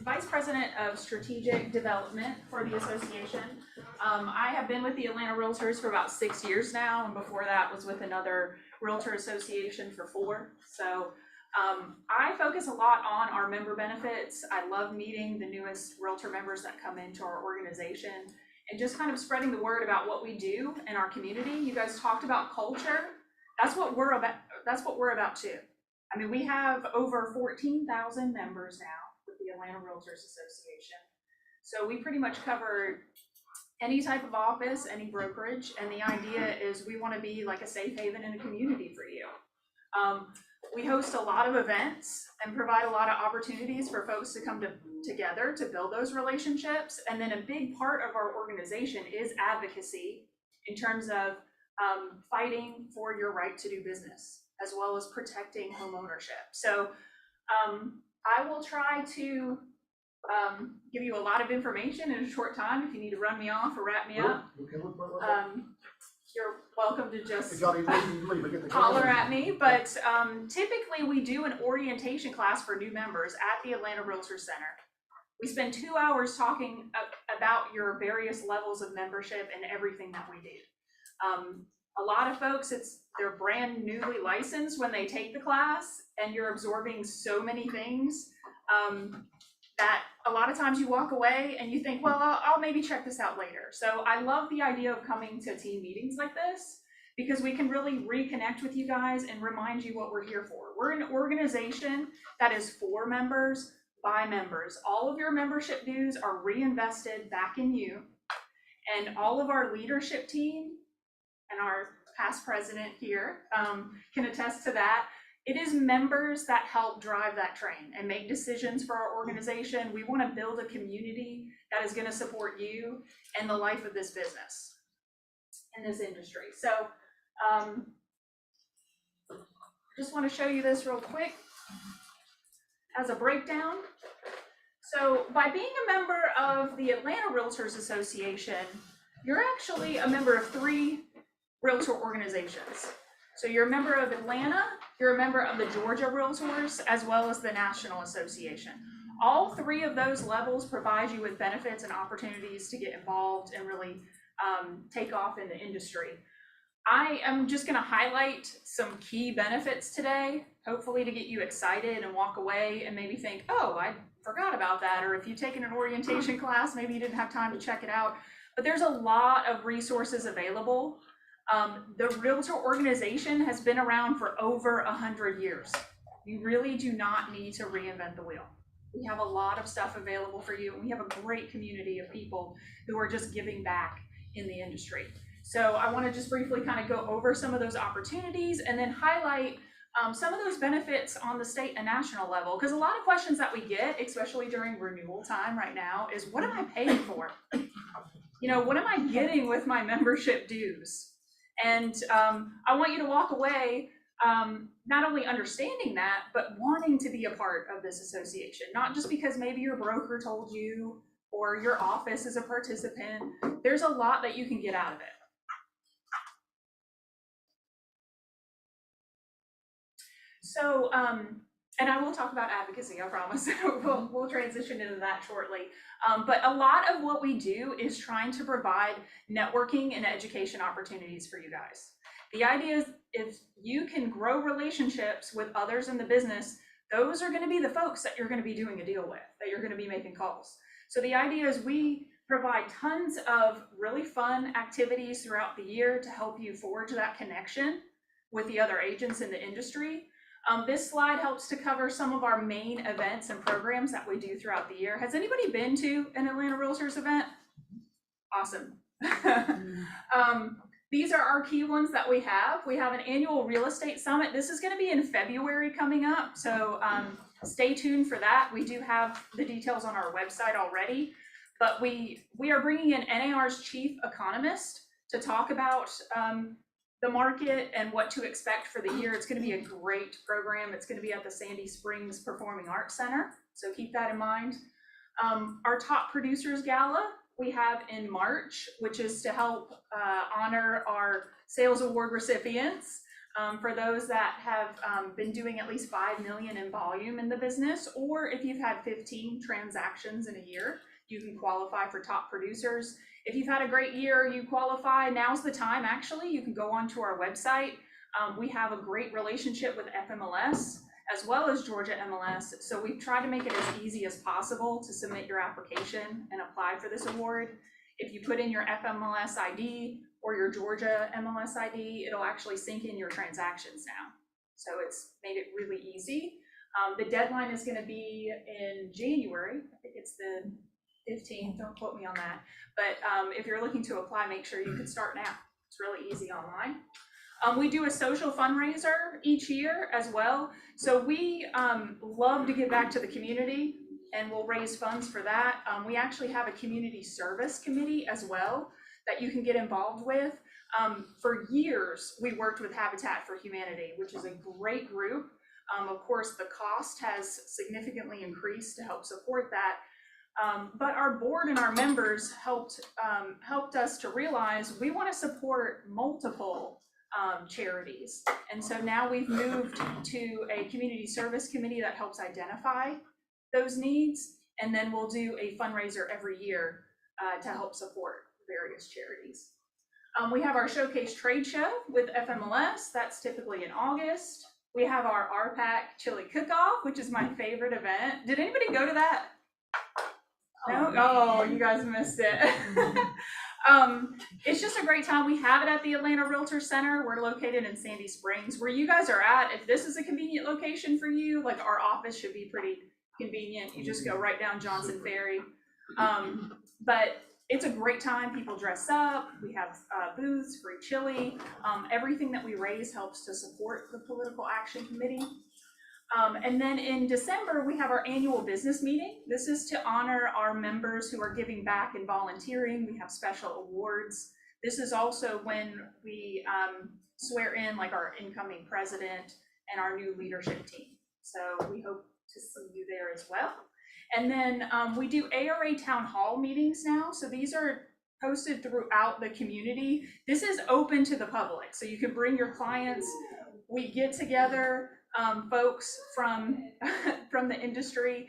Vice President of Strategic Development for the association. I have been with the Atlanta Realtors for about 6 years now, and before that was with another Realtor Association for 4. So I focus a lot on our member benefits. I love meeting the newest Realtor members that come into our organization and just kind of spreading the word about what we do in our community. You guys talked about culture. That's what we're about. That's what we're about too. I mean, we have over 14,000 members now with the Atlanta Realtors Association. So we pretty much cover any type of office, any brokerage, and the idea is we want to be like a safe haven in a community for you. We host a lot of events and provide a lot of opportunities for folks to come together to build those relationships. And then a big part of our organization is advocacy in terms of fighting for your right to do business, as well as protecting home ownership. So I will try to give you a lot of information in a short time. If you need to run me off or wrap me up, you're welcome to just holler at me. But typically we do an orientation class for new members at the Atlanta Realtor Center. We spend 2 hours talking about your various levels of membership and everything that we do. A lot of folks, they're brand newly licensed when they take the class, and you're absorbing so many things that a lot of times you walk away and you think, well, I'll maybe check this out later. So I love the idea of coming to team meetings like this, because we can really reconnect with you guys and remind you what we're here for. We're an organization that is for members, by members. All of your membership dues are reinvested back in you, and all of our leadership team and our past president here can attest to that. It is members that help drive that train and make decisions for our organization. We want to build a community that is going to support you and the life of this business in this industry. So just want to show you this real quick as a breakdown. So by being a member of the Atlanta Realtors Association, you're actually a member of 3 realtor organizations. So you're a member of Atlanta, you're a member of the Georgia Realtors, as well as the National Association. All 3 of those levels provide you with benefits and opportunities to get involved and really take off in the industry. I am just gonna highlight some key benefits today, hopefully to get you excited and walk away and maybe think, oh, I forgot about that. Or if you've taken an orientation class, maybe you didn't have time to check it out. But there's a lot of resources available. The Realtor organization has been around for over 100 years. You really do not need to reinvent the wheel. We have a lot of stuff available for you, and we have a great community of people who are just giving back in the industry. So I want to just briefly kind of go over some of those opportunities and then highlight some of those benefits on the state and national level, because a lot of questions that we get, especially during renewal time right now, is what am I paying for? You know, what am I getting with my membership dues? And I want you to walk away not only understanding that, but wanting to be a part of this association, not just because maybe your broker told you or your office is a participant. There's a lot that you can get out of it. So, and I will talk about advocacy, I promise. We'll transition into that shortly. But a lot of what we do is trying to provide networking and education opportunities for you guys. The idea is if you can grow relationships with others in the business, those are going to be the folks that you're going to be doing a deal with, that you're going to be making calls. So the idea is we provide tons of really fun activities throughout the year to help you forge that connection with the other agents in the industry. This slide helps to cover some of our main events and programs that we do throughout the year. Has anybody been to an Atlanta Realtors event? Awesome. These are our key ones that we have. We have an annual real estate summit. This is going to be in February coming up, so stay tuned for that. We do have the details on our website already, but we are bringing in NAR's chief economist to talk about the market and what to expect for the year. It's going to be a great program. It's going to be at the Sandy Springs Performing Arts Center, so keep that in mind. Our Top Producers Gala we have in March, which is to help honor our sales award recipients. For those that have been doing at least 5 million in volume in the business, or if you've had 15 transactions in a year, you can qualify for top producers. If you've had a great year, you qualify, now's the time actually. You can go onto our website. We have a great relationship with FMLS as well as Georgia MLS. So we've tried to make it as easy as possible to submit your application and apply for this award. If you put in your FMLS ID or your Georgia MLS ID, it'll actually sync in your transactions now. So it's made it really easy. The deadline is going to be in January. I think it's the 15th, don't quote me on that. But if you're looking to apply, make sure you can start now. It's really easy online. We do a social fundraiser each year as well. So we love to give back to the community, and we'll raise funds for that. We actually have a community service committee as well that you can get involved with. For years, we worked with Habitat for Humanity, which is a great group. Of course, the cost has significantly increased to help support that. But our board and our members helped us to realize we want to support multiple charities. And so now we've moved to a community service committee that helps identify those needs. And then we'll do a fundraiser every year to help support various charities. We have our Showcase Trade Show with FMLS. That's typically in August. We have our RPAC Chili Cook-Off, which is my favorite event. Did anybody go to that? No? Oh, you guys missed it. It's just a great time. We have it at the Atlanta Realtor Center. We're located in Sandy Springs. Where you guys are at, if this is a convenient location for you, like our office should be pretty convenient. You just go right down Johnson Ferry. But it's a great time. People dress up. We have booths, free chili. Everything that we raise helps to support the Political Action Committee. And then in December, we have our annual business meeting. This is to honor our members who are giving back and volunteering. We have special awards. This is also when we swear in like our incoming president and our new leadership team. So we hope to see you there as well. And then we do ARA town hall meetings now. So these are posted throughout the community. This is open to the public. So you can bring your clients. We get together folks from the industry,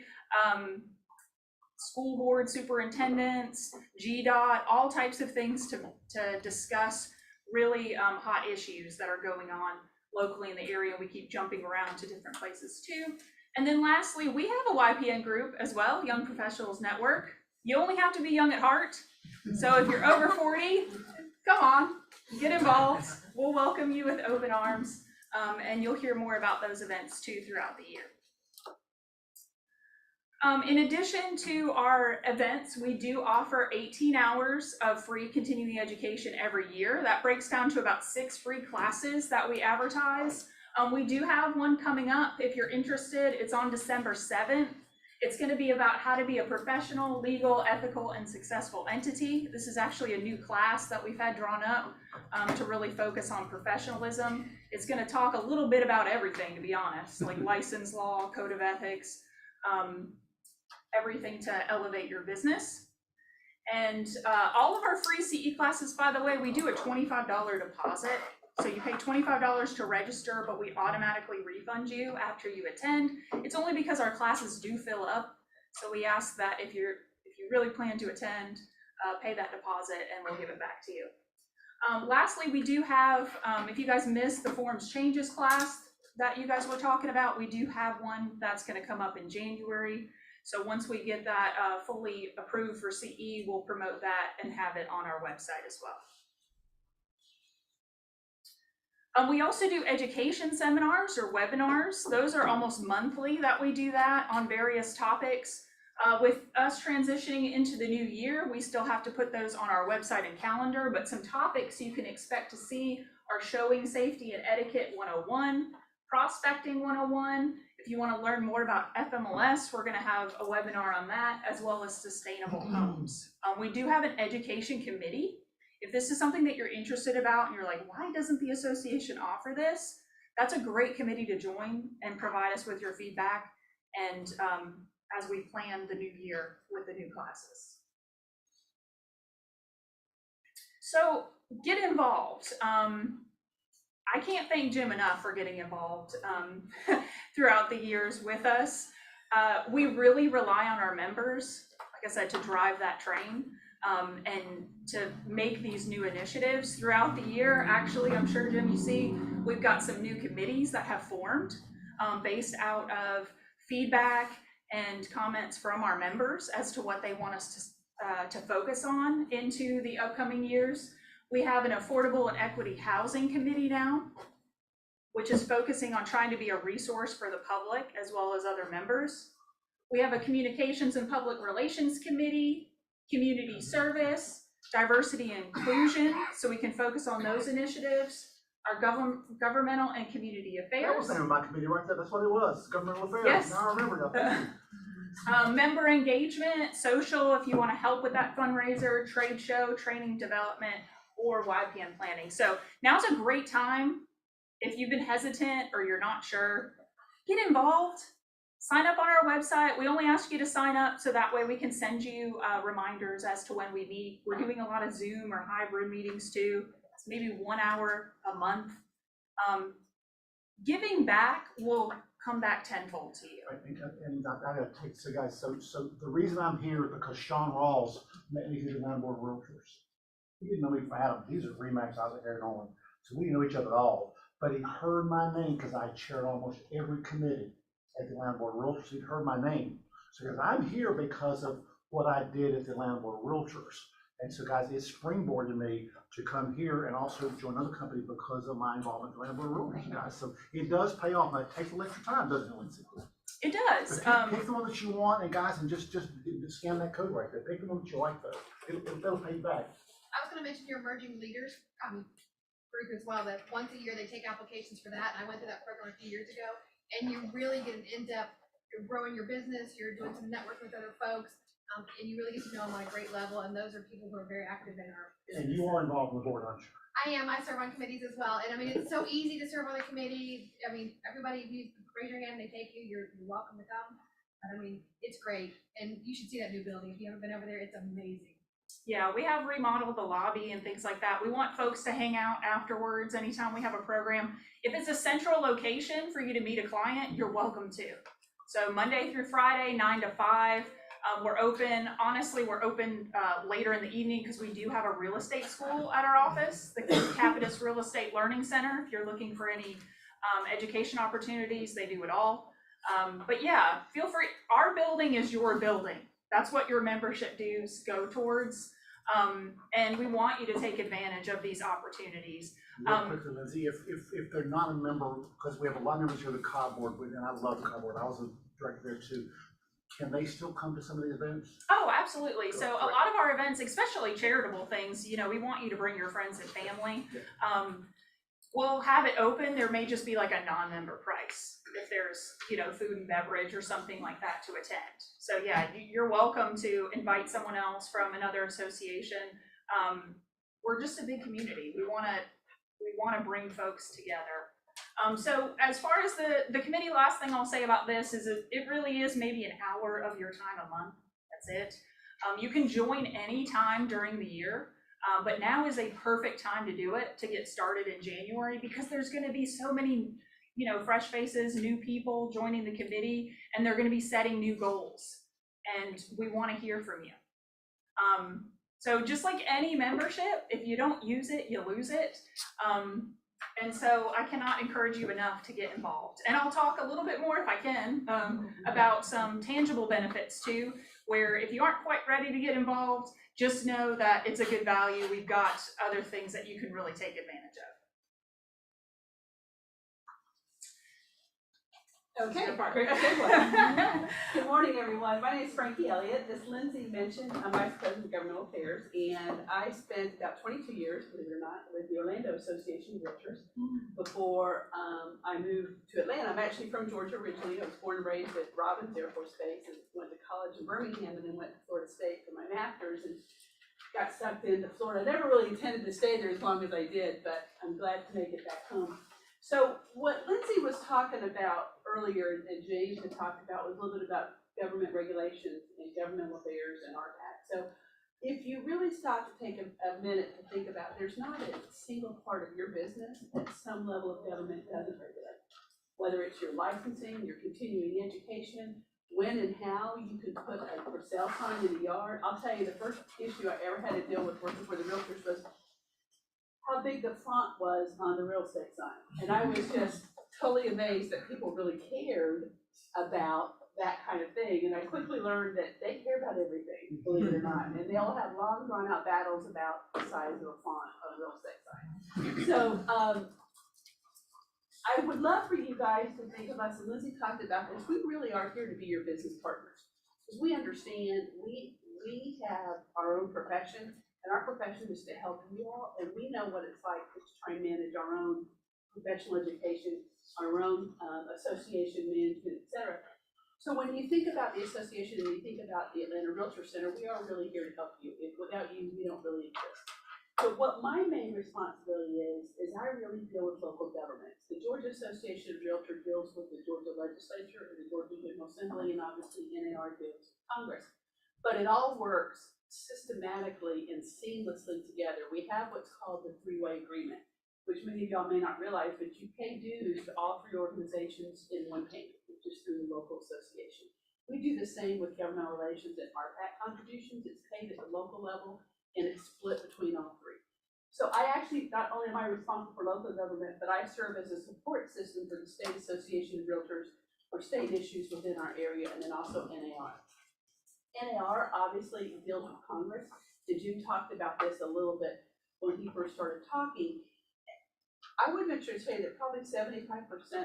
school board superintendents, GDOT, all types of things to discuss really hot issues that are going on locally in the area. We keep jumping around to different places too. And then lastly, we have a YPN group as well, Young Professionals Network. You only have to be young at heart. So if you're over 40, come on, get involved. We'll welcome you with open arms. And you'll hear more about those events too throughout the year. In addition to our events, we do offer 18 hours of free continuing education every year. That breaks down to about 6 free classes that we advertise. We do have one coming up if you're interested. It's on December 7th. It's going to be about how to be a professional, legal, ethical, and successful entity. This is actually a new class that we've had drawn up to really focus on professionalism. It's going to talk a little bit about everything, to be honest, like license law, code of ethics, everything to elevate your business. And all of our free CE classes, by the way, we do a $25 deposit. So you pay $25 to register, but we automatically refund you after you attend. It's only because our classes do fill up. So we ask that if you really plan to attend, pay that deposit and we'll give it back to you. Lastly, we do have, if you guys missed the forms changes class that you guys were talking about, we do have one that's going to come up in January. So once we get that fully approved for CE, we'll promote that and have it on our website as well. We also do education seminars or webinars. Those are almost monthly that we do that on various topics. With us transitioning into the new year, we still have to put those on our website and calendar, but some topics you can expect to see are showing safety and etiquette 101, prospecting 101. If you want to learn more about FMLS, we're going to have a webinar on that, as well as sustainable homes. We do have an education committee. If this is something that you're interested about and you're like, why doesn't the association offer this? That's a great committee to join and provide us with your feedback and as we plan the new year with the new classes. So get involved. I can't thank Jim enough for getting involved throughout the years with us. We really rely on our members, like I said, to drive that train. And to make these new initiatives throughout the year. Actually, I'm sure, Jim, you see, we've got some new committees that have formed based out of feedback and comments from our members as to what they want us to focus on into the upcoming years. We have an affordable and equity housing committee now, which is focusing on trying to be a resource for the public as well as other members. We have a communications and public relations committee, community service, diversity and inclusion, so we can focus on those initiatives, our governmental and community affairs. That was the name of my committee right there, that's what it was, governmental affairs. Yes. Now I remember that. Member engagement, social, if you want to help with that fundraiser, trade show, training development, or YPN planning. So now's a great time. If you've been hesitant or you're not sure, get involved. Sign up on our website. We only ask you to sign up so that way we can send you reminders as to when we meet. We're doing a lot of Zoom or hybrid meetings too. It's maybe 1 hour a month. Giving back will come back tenfold to you. And I gotta take this, guys, so the reason I'm here is because Sean Rawls met me through the Land Board of Realtors. He didn't know me from Adam, he's a Remax, I was at Aaron Nolan, so we didn't know each other at all. But he heard my name because I chaired almost every committee at the Land Board of Realtors. He heard my name. So guys, I'm here because of what I did at the Land Board of Realtors. And so guys, it springboarded me to come here and also join another company because of my involvement in the Land Board of Realtors, guys. So it does pay off, but it takes a little extra time, doesn't it, Lindsay? It does. Pick the one that you want, and guys, and just scan that code right there. Pick the one that you like, though. It'll pay you back. I was gonna mention your emerging leaders group as well, that once a year they take applications for that, and I went through that program a few years ago, and you really get an in-depth, you're growing your business, you're doing some networking with other folks, and you really get to know them on a great level, and those are people who are very active in our business. And you are involved in the board, aren't you? I am, I serve on committees as well, and I mean, it's so easy to serve on a committee. I mean, everybody, if you raise your hand, they take you, you're welcome to come. But I mean, it's great, and you should see that new building. If you haven't been over there, it's amazing. Yeah, we have remodeled the lobby and things like that. We want folks to hang out afterwards anytime we have a program. If it's a central location for you to meet a client, you're welcome to. So Monday through Friday, 9 to 5. We're open, honestly, we're open later in the evening because we do have a real estate school at our office, the Capitus Real Estate Learning Center. If you're looking for any education opportunities, they do it all. But yeah, feel free. Our building is your building. That's what your membership dues go towards. And we want you to take advantage of these opportunities. Real quickly, Lindsay, if they're not a member, because we have a lot of members here of the COB board, and I love the COB board, I was a director there too. Can they still come to some of the events? Oh, absolutely. So a lot of our events, especially charitable things, you know, we want you to bring your friends and family. We'll have it open. There may just be like a non-member price if there's, you know, food and beverage or something like that to attend. So yeah, you're welcome to invite someone else from another association. We're just a big community. We want to bring folks together. So as far as the committee, last thing I'll say about this is it really is maybe an hour of your time a month. That's it. You can join any time during the year, but now is a perfect time to do it, to get started in January, because there's going to be so many, you know, fresh faces, new people joining the committee, and they're going to be setting new goals, and we want to hear from you. So just like any membership, if you don't use it, you lose it. And so I cannot encourage you enough to get involved. And I'll talk a little bit more, if I can, about some tangible benefits too, where if you aren't quite ready to get involved, just know that it's a good value. We've got other things that you can really take advantage of. Okay, great segue. Good morning, everyone. My name is Frankie Elliott. As Lindsay mentioned, I'm Vice President of Governmental Affairs, and I spent about 22 years, believe it or not, with the Orlando Association of Realtors before I moved to Atlanta. I'm actually from Georgia originally. I was born and raised at Robins Air Force Base and went to college in Birmingham and then went to Florida State for my master's and got sucked into Florida. I never really intended to stay there as long as I did, but I'm glad to make it back home. So what Lindsay was talking about earlier and James had talked about was a little bit about government regulations and governmental affairs and RPAC. So if you really stop to take a minute to think about, there's not a single part of your business that some level of government doesn't regulate. Whether it's your licensing, your continuing education, when and how you can put a for sale sign in the yard. I'll tell you, the first issue I ever had to deal with working for the realtors was how big the font was on the real estate sign. And I was just totally amazed that people really cared about that kind of thing. And I quickly learned that they care about everything, believe it or not. And they all have long drawn out battles about the size of a font on a real estate sign. So I would love for you guys to think of us, and Lindsay talked about this, we really are here to be your business partners. Because we understand we have our own profession. And our profession is to help you all, and we know what it's like to try and manage our own professional education, our own association management, et cetera. So when you think about the association and you think about the Atlanta Realtor Center, we are really here to help you. If without you, we don't really exist. So what my main responsibility is I really deal with local governments. The Georgia Association of Realtors deals with the Georgia Legislature and the Georgia General Assembly, and obviously NAR deals with Congress. But it all works systematically and seamlessly together. We have what's called the three-way agreement, which many of y'all may not realize, but you pay dues to all three organizations in one payment, which is through the local association. We do the same with governmental relations and RPAC contributions. It's paid at the local level and it's split between all three. So I actually, not only am I responsible for local government, but I serve as a support system for the State Association of Realtors for state issues within our area, and then also NAR. NAR obviously deals with Congress, and Jim talked about this a little bit when he first started talking. I would venture to say that probably 75%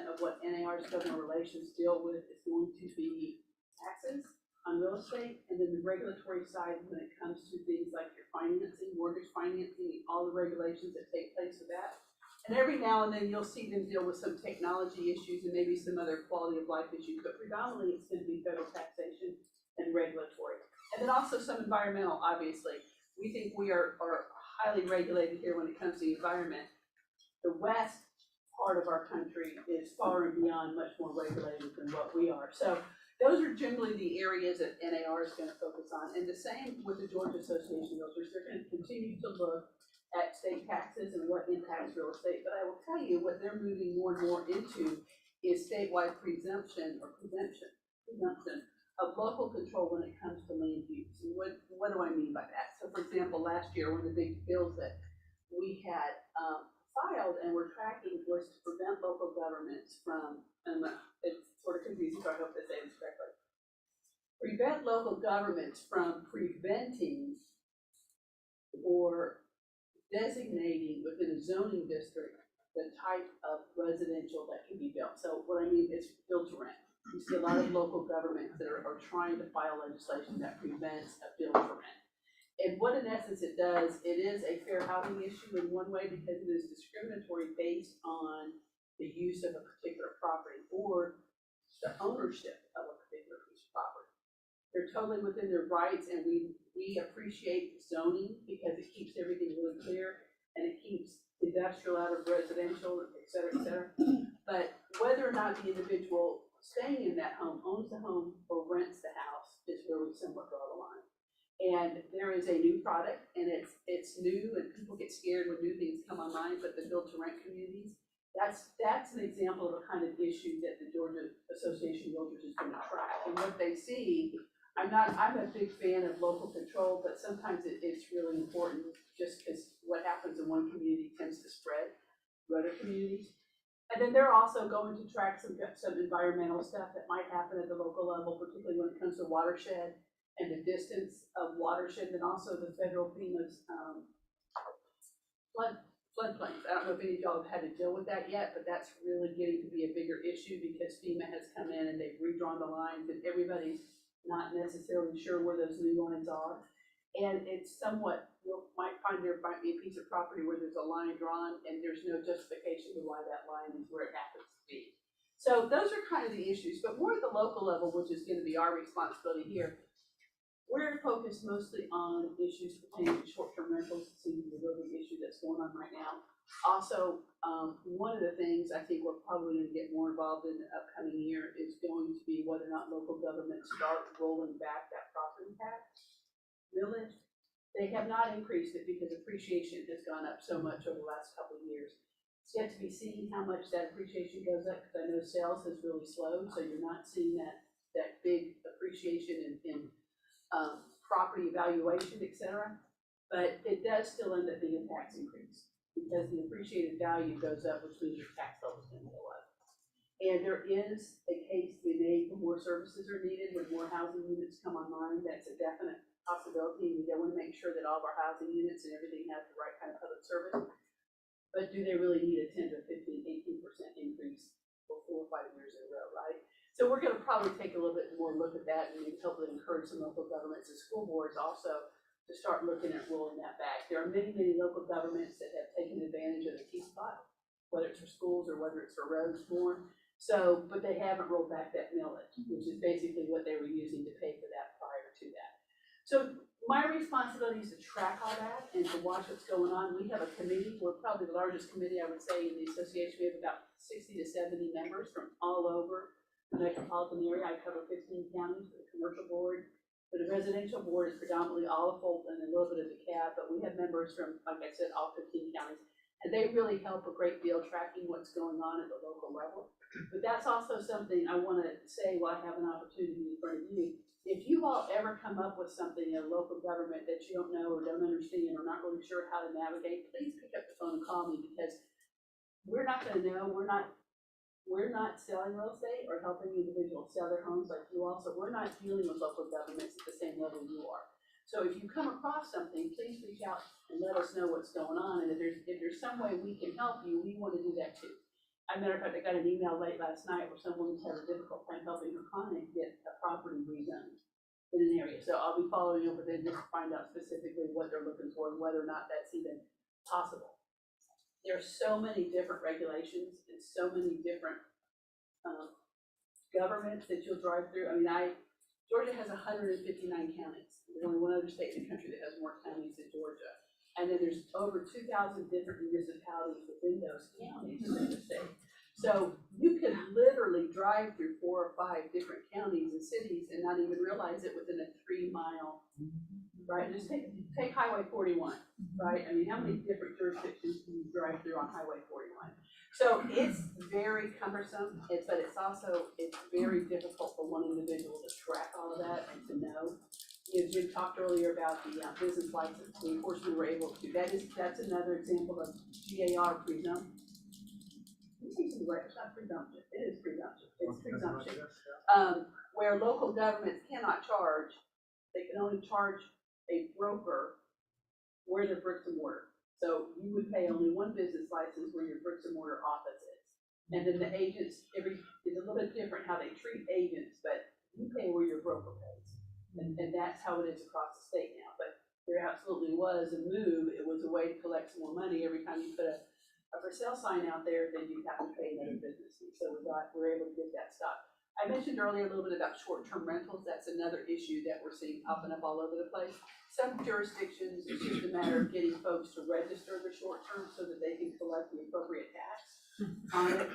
of what NAR's government relations deal with is going to be taxes on real estate, and then the regulatory side when it comes to things like your financing, mortgage financing, all the regulations that take place with that. And every now and then you'll see them deal with some technology issues and maybe some other quality of life issues, but predominantly it's going to be federal taxation and regulatory. And then also some environmental, obviously. We think we are highly regulated here when it comes to the environment. The west part of our country is far and beyond much more regulated than what we are. So those are generally the areas that NAR is going to focus on. And the same with the Georgia Association of Realtors. They're going to continue to look at state taxes and what impacts real estate. But I will tell you what they're moving more and more into is statewide presumption of local control when it comes to land use. And what do I mean by that? So for example, last year, one of the big bills that we had filed and we're tracking was to prevent local governments from, and it's sort of confusing, so I hope I say this correctly. Prevent local governments from preventing or designating within a zoning district the type of residential that can be built. So what I mean is build to rent. You see a lot of local governments that are trying to file legislation that prevents a build to rent. And what in essence it does, it is a fair housing issue in one way because it is discriminatory based on the use of a particular property or the ownership of a particular piece of property. They're totally within their rights, and we appreciate zoning because it keeps everything really clear and it keeps industrial out of residential, et cetera, but whether or not the individual staying in that home owns the home or rents the house is where we somewhat draw the line. And there is a new product, and it's new, and people get scared when new things come online, but the build to rent communities, that's an example of a kind of issue that the Georgia Association of Realtors is going to track. And what they see, I'm a big fan of local control, but sometimes it's really important just because what happens in one community tends to spread to other communities. And then they're also going to track some environmental stuff that might happen at the local level, particularly when it comes to watershed and the distance of watershed, and also the federal FEMA's floodplains. I don't know if any of y'all have had to deal with that yet, but that's really getting to be a bigger issue because FEMA has come in and they've redrawn the lines, and everybody's not necessarily sure where those new lines are. And it's somewhat, you might find there might be a piece of property where there's a line drawn and there's no justification to why that line is where it happens to be. So those are kind of the issues, but more at the local level, which is going to be our responsibility here. We're focused mostly on issues pertaining to short-term rentals. It seems to be a really issue that's going on right now. Also, one of the things I think we're probably going to get more involved in the upcoming year is going to be whether or not local governments start rolling back that property tax millage. They have not increased it because appreciation has gone up so much over the last couple of years. It's yet to be seen how much that appreciation goes up because I know sales has really slowed, so you're not seeing that big appreciation in property evaluation, et cetera. But it does still end up being a tax increase because the appreciated value goes up, which means your tax bill is going to go up. And there is a case to be made for more services are needed when more housing units come online. That's a definite possibility. We want to make sure that all of our housing units and everything has the right kind of public service. But do they really need a 10 to 15, 18% increase for 4 or 5 years in a row, right? So we're going to probably take a little bit more look at that and hopefully encourage some local governments and school boards also to start looking at rolling that back. There are many, many local governments that have taken advantage of the T-spot, whether it's for schools or whether it's for roads more. So, but they haven't rolled back that millage, which is basically what they were using to pay for that prior to that. So my responsibility is to track all that and to watch what's going on. We have a committee. We're probably the largest committee, I would say, in the association. We have about 60 to 70 members from all over the metropolitan area. I cover 15 counties for the commercial board. For the residential board is predominantly all of Fulton and a little bit of DeKalb, but we have members from, like I said, all 15 counties. And they really help a great deal tracking what's going on at the local level. But that's also something I want to say while I have an opportunity in front of you. If you all ever come up with something in a local government that you don't know or don't understand or not really sure how to navigate, please pick up the phone and call me because we're not going to know. We're not selling real estate or helping individuals sell their homes like you all. So we're not dealing with local governments at the same level you are. So if you come across something, please reach out and let us know what's going on. And if there's some way we can help you, we want to do that too. As a matter of fact, I got an email late last night where someone was having a difficult time helping her client get a property rezoned in an area. So I'll be following up with them just to find out specifically what they're looking for and whether or not that's even possible. There are so many different regulations and so many different governments that you'll drive through. I mean, Georgia has 159 counties. There's only one other state in the country that has more counties than Georgia. And then there's over 2,000 different municipalities within those counties in the state. So you could literally drive through 4 or 5 different counties and cities and not even realize it within a 3-mile, right? Just take Highway 41, right? I mean, how many different jurisdictions can you drive through on Highway 41? So it's very cumbersome, but it's very difficult for one individual to track all of let to know. You know, Jim talked earlier about the business license, of course, we were able to, that's another example of GAR presumption. It's not presumption, it is presumption, it's presumption. Where local governments cannot charge, they can only charge a broker where their bricks and mortar. So you would pay only one business license where your bricks and mortar office is. And then the agents, it's a little bit different how they treat agents, but you pay where your broker pays. And that's how it is across the state now. But there absolutely was a move, it was a way to collect some more money. Every time you put a for sale sign out there, then you have to pay another business fee. So we're able to get that stopped. I mentioned earlier a little bit about short-term rentals. That's another issue that we're seeing popping up all over the place. Some jurisdictions, it's just a matter of getting folks to register the short-term so that they can collect the appropriate tax on it,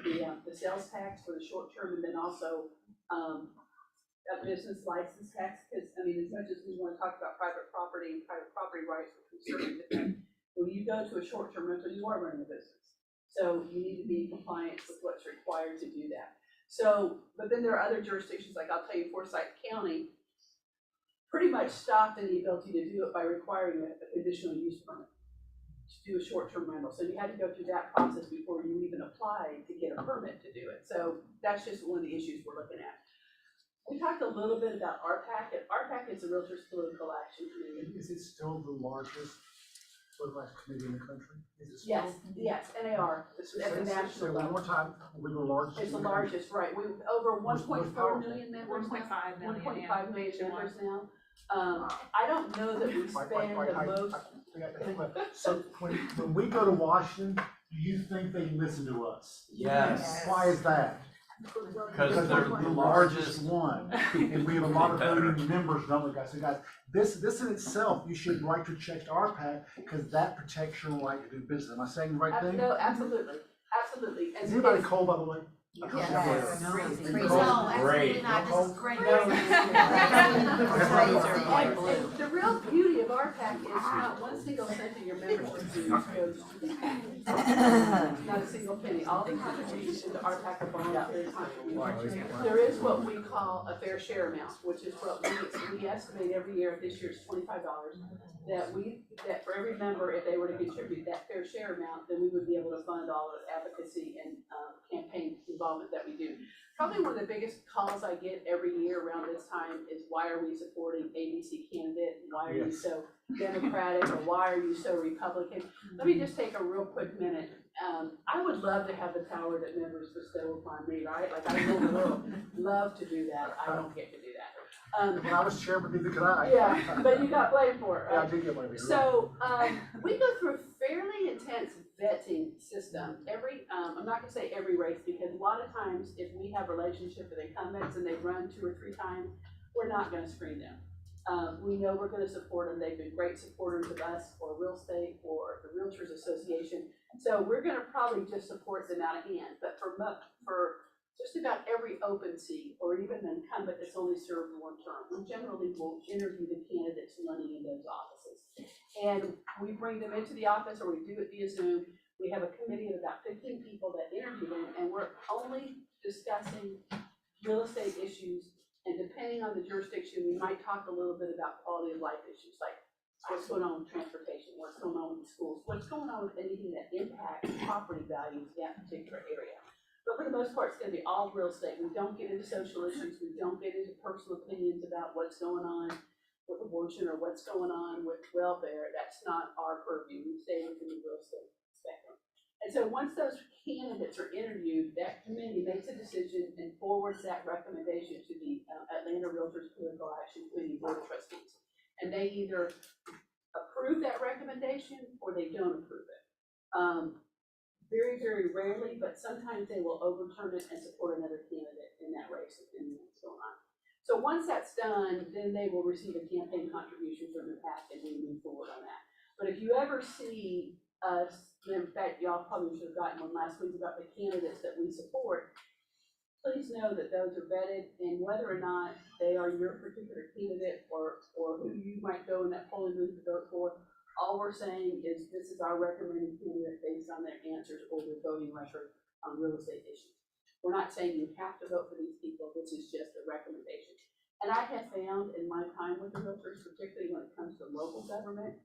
the sales tax for the short-term, and then also a business license tax. Because I mean, as much as we want to talk about private property and private property rights, which we certainly defend, when you go to a short-term rental, you are running a business. So you need to be in compliance with what's required to do that. So, but then there are other jurisdictions, like I'll tell you, Forsyth County pretty much stopped any ability to do it by requiring a conditional use permit to do a short-term rental. So you had to go through that process before you even applied to get a permit to do it. So that's just one of the issues we're looking at. We talked a little bit about RPAC, and RPAC is the Realtors Political Action Committee. Is it still the largest political action committee in the country? Is it still? Yes, NAR, it's at the national Say one level. more time, we're the largest. It's the in the country? largest, right, we over one point four million members. 1.5 million, 1.5 million members now. I don't know that we spend the most. So when we go to Washington, do you think they listen to us? Yes. Why is that? Because they're the largest one, and we have a lot of voting members, don't we, guys? So guys, this in itself, you should write your check to RPAC, because that protects your right to do business. Am I saying the right thing? No, absolutely, absolutely. And Is anybody cold, by the way? Yes. Crazy. No, Great. great. The real beauty of RPAC is not one single cent of your membership dues goes not a single penny. All the contributions to RPAC are voluntary contributions. There is what we call a fair share amount, which is what we estimate every year. This year's $25. That for every member, if they were to contribute that fair share amount, then we would be able to fund all the advocacy and campaign involvement that we do. Probably one of the biggest calls I get every year around this time is, why are we supporting ABC candidate? Why are you so Democratic, or why are you so Republican? Let me just take a real quick minute. I would love to have the power that members bestow upon me, right? Like, I rule the world. Love to do that. I don't get to do that. When I was chairman, neither could I. Yeah, but you got blamed for it, right? Yeah, I did get blamed. So, we go through a fairly intense vetting system. I'm not gonna say every race, because a lot of times, if we have relationship with incumbents and they've run 2 or 3 times, we're not gonna screen them. We know we're gonna support them. They've been great supporters of us, or real estate, or the Realtors Association. So we're gonna probably just support them out of hand. But for just about every open seat, or even an incumbent that's only served 1 term, we generally will interview the candidates running in those offices. And we bring them into the office, or we do it via Zoom. We have a committee of about 15 people that interview them, and we're only discussing real estate issues. And depending on the jurisdiction, we might talk a little bit about quality of life issues, like what's going on with transportation, what's going on with schools, what's going on with anything that impacts property values in that particular area. But for the most part, it's gonna be all real estate. We don't get into social issues. We don't get into personal opinions about what's going on with abortion or what's going on with welfare. That's not our purview. We stay within the real estate spectrum. And so once those candidates are interviewed, that committee makes a decision and forwards that recommendation to the Atlanta Realtors Political Action Committee Board of Trustees. And they either approve that recommendation or they don't approve it. Very, very rarely, but sometimes they will overturn it and support another candidate in that race, depending on what's going on. So once that's done, then they will receive a campaign contribution from the PAC, and we move forward on that. But if you ever see us, in fact, y'all probably should have gotten one last week about the candidates that we support, please know that those are vetted, and whether or not they are your particular candidate or who you might go in that polling booth to vote for, all we're saying is this is our recommended candidate based on their answers or their voting record on real estate issues. We're not saying you have to vote for these people. This is just a recommendation. And I have found in my time with the realtors, particularly when it comes to local government,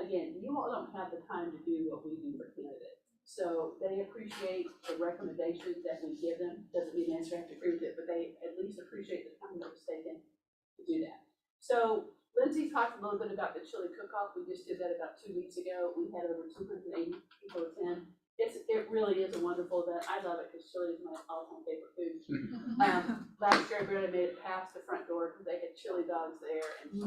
again, you all don't have the time to do what we do for candidates. So they appreciate the recommendations that we give them, doesn't mean they necessarily have to agree with it, but they at least appreciate the time that was taken to do that. So Lindsay talked a little bit about the chili cook-off, we just did that about 2 weeks ago, we had over 280 people attend. It really is a wonderful event, I love it, because chili is my all-time favorite food. Last year, everybody made it past the front door, because they had chili dogs there, and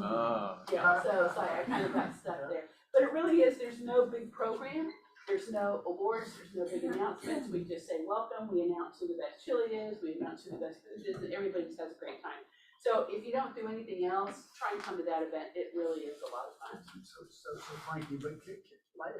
yeah, so it's like, I kind of got stuck there. But it really is, there's no big program, there's no awards, there's no big announcements, we just say welcome, we announce who the best chili is, we announce who the best food is, and everybody just has a great time. So if you don't do anything else, try and come to that event, it really is a lot of fun. So Frankie, but like,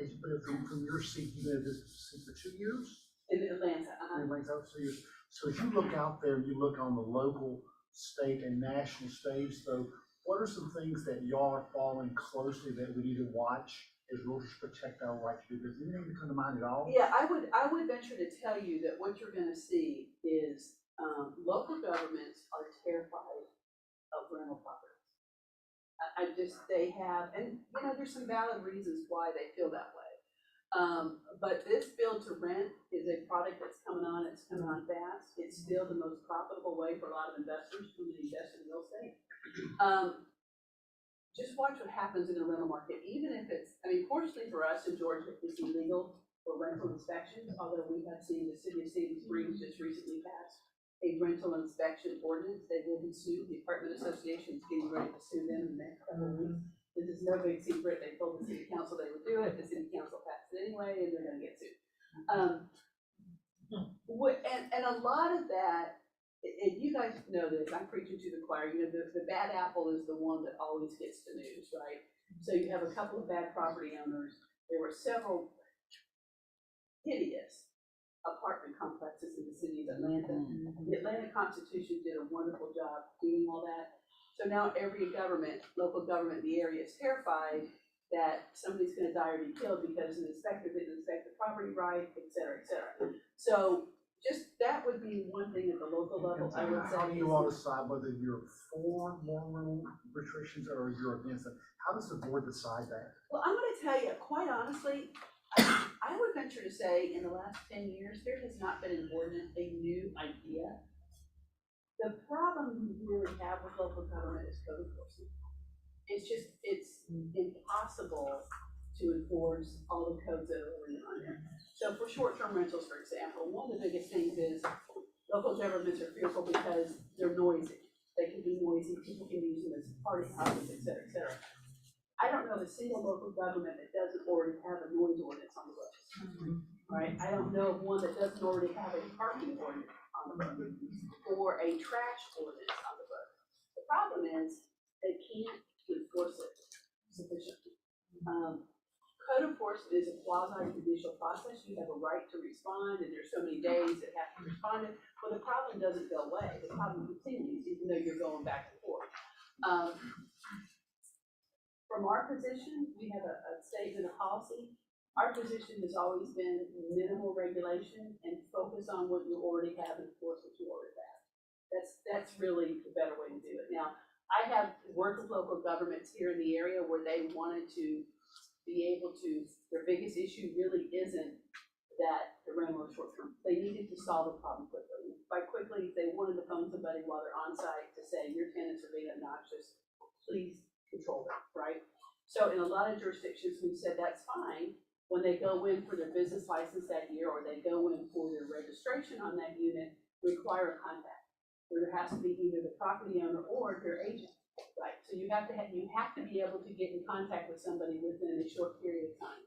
from your seat, you've been in this seat for 2 years? In Atlanta, In Atlanta, 2 years. So as you look out there, you look on the local, state, and national stage, though, what are some things that y'all are following closely that we need to watch as realtors protect our right to do business? Anything that come to mind at all? Yeah, I would venture to tell you that what you're gonna see is, local governments are terrified of rental properties. They have, and you know, there's some valid reasons why they feel that way. But this build to rent is a product that's coming on, it's coming on fast. It's still the most profitable way for a lot of investors to invest in real estate. Just watch what happens in the rental market, even if it's, I mean, fortunately for us in Georgia, it's illegal for rental inspections, although we have seen the city of Sandy Springs just recently passed a rental inspection ordinance. They will be sued. The apartment association is getting ready to sue them in the next couple of weeks. This is no big secret. They told the city council they would do it. The city council passed it anyway, and they're gonna get sued. And a lot of that, and you guys know this, I'm preaching to the choir, you know, the bad apple is the one that always gets the news, right? So you have a couple of bad property owners. There were several hideous apartment complexes in the city of Atlanta. The Atlanta Constitution did a wonderful job doing all that. So now every government, local government in the area is terrified that somebody's gonna die or be killed because an inspector didn't inspect the property right, et cetera, et cetera. So just, that would be one thing at the local level, I would say. How do you all decide whether you're for more rental restrictions or you're against it? How does the board decide that? Well, I'm gonna tell you, quite honestly, I would venture to say in the last 10 years, there has not been an ordinance, a new idea. The problem we really have with local government is code enforcement. It's impossible to enforce all the codes that are already on there. So for short-term rentals, for example, one of the biggest things is local governments are fearful because they're noisy. They can be noisy, people can use them as party houses, et cetera, et cetera. I don't know of a single local government that doesn't already have a noise ordinance on the books, right? I don't know of one that doesn't already have a parking ordinance on the books or a trash ordinance on the books. The problem is they can't enforce it sufficiently. Code enforcement is a quasi-judicial process. You have a right to respond, and there's so many days that have to respond. Well, the problem doesn't go away. The problem continues, even though you're going back and forth. From our position, we have a statement of policy. Our position has always been minimal regulation and focus on what you already have and enforce what you already have. That's really the better way to do it. Now, I have worked with local governments here in the area where they wanted to be able to, their biggest issue really isn't that the rental is short term. They needed to solve the problem quickly. By quickly, they wanted to phone somebody while they're on site to say, your tenants are being obnoxious, please control them, right? So in a lot of jurisdictions, we said that's fine when they go in for their business license that year, or they go in for their registration on that unit, require a contact, where there has to be either the property owner or their agent, right? So you have to be able to get in contact with somebody within a short period of time.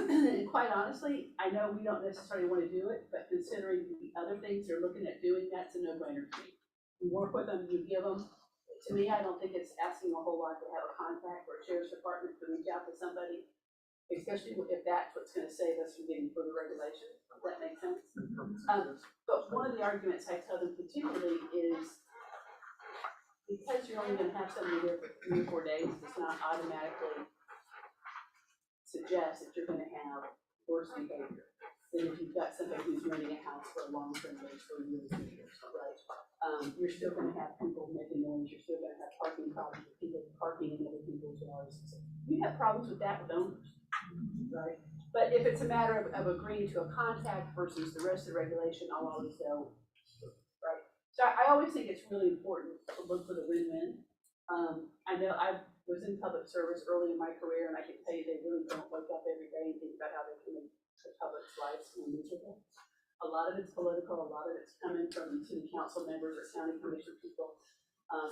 And quite honestly, I know we don't necessarily want to do it, but considering the other things they're looking at doing, that's a no-brainer to me. You work with them, you give them. To me, I don't think it's asking a whole lot to have a contact or a sheriff's department to reach out to somebody, especially if that's what's going to save us from getting further regulations. Does that make sense? But one of the arguments I tell them continually is because you're only going to have somebody there for 3 or 4 days, does not automatically suggest that you're going to have worse behavior than if you've got somebody who's renting a house for a long-term base for years and years, right? you're still gonna have people making noise, you're still gonna have parking problems with people parking in other people's yards. You have problems with that with owners, right? But if it's a matter of agreeing to a contact versus the rest of the regulation, I'll always go, right? So I always think it's really important to look for the win-win. I know I was in public service early in my career, and I can tell you they really don't wake up every day and think about how they can make the public's lives more miserable. A lot of it's political, a lot of it's coming from city council members or county commission people,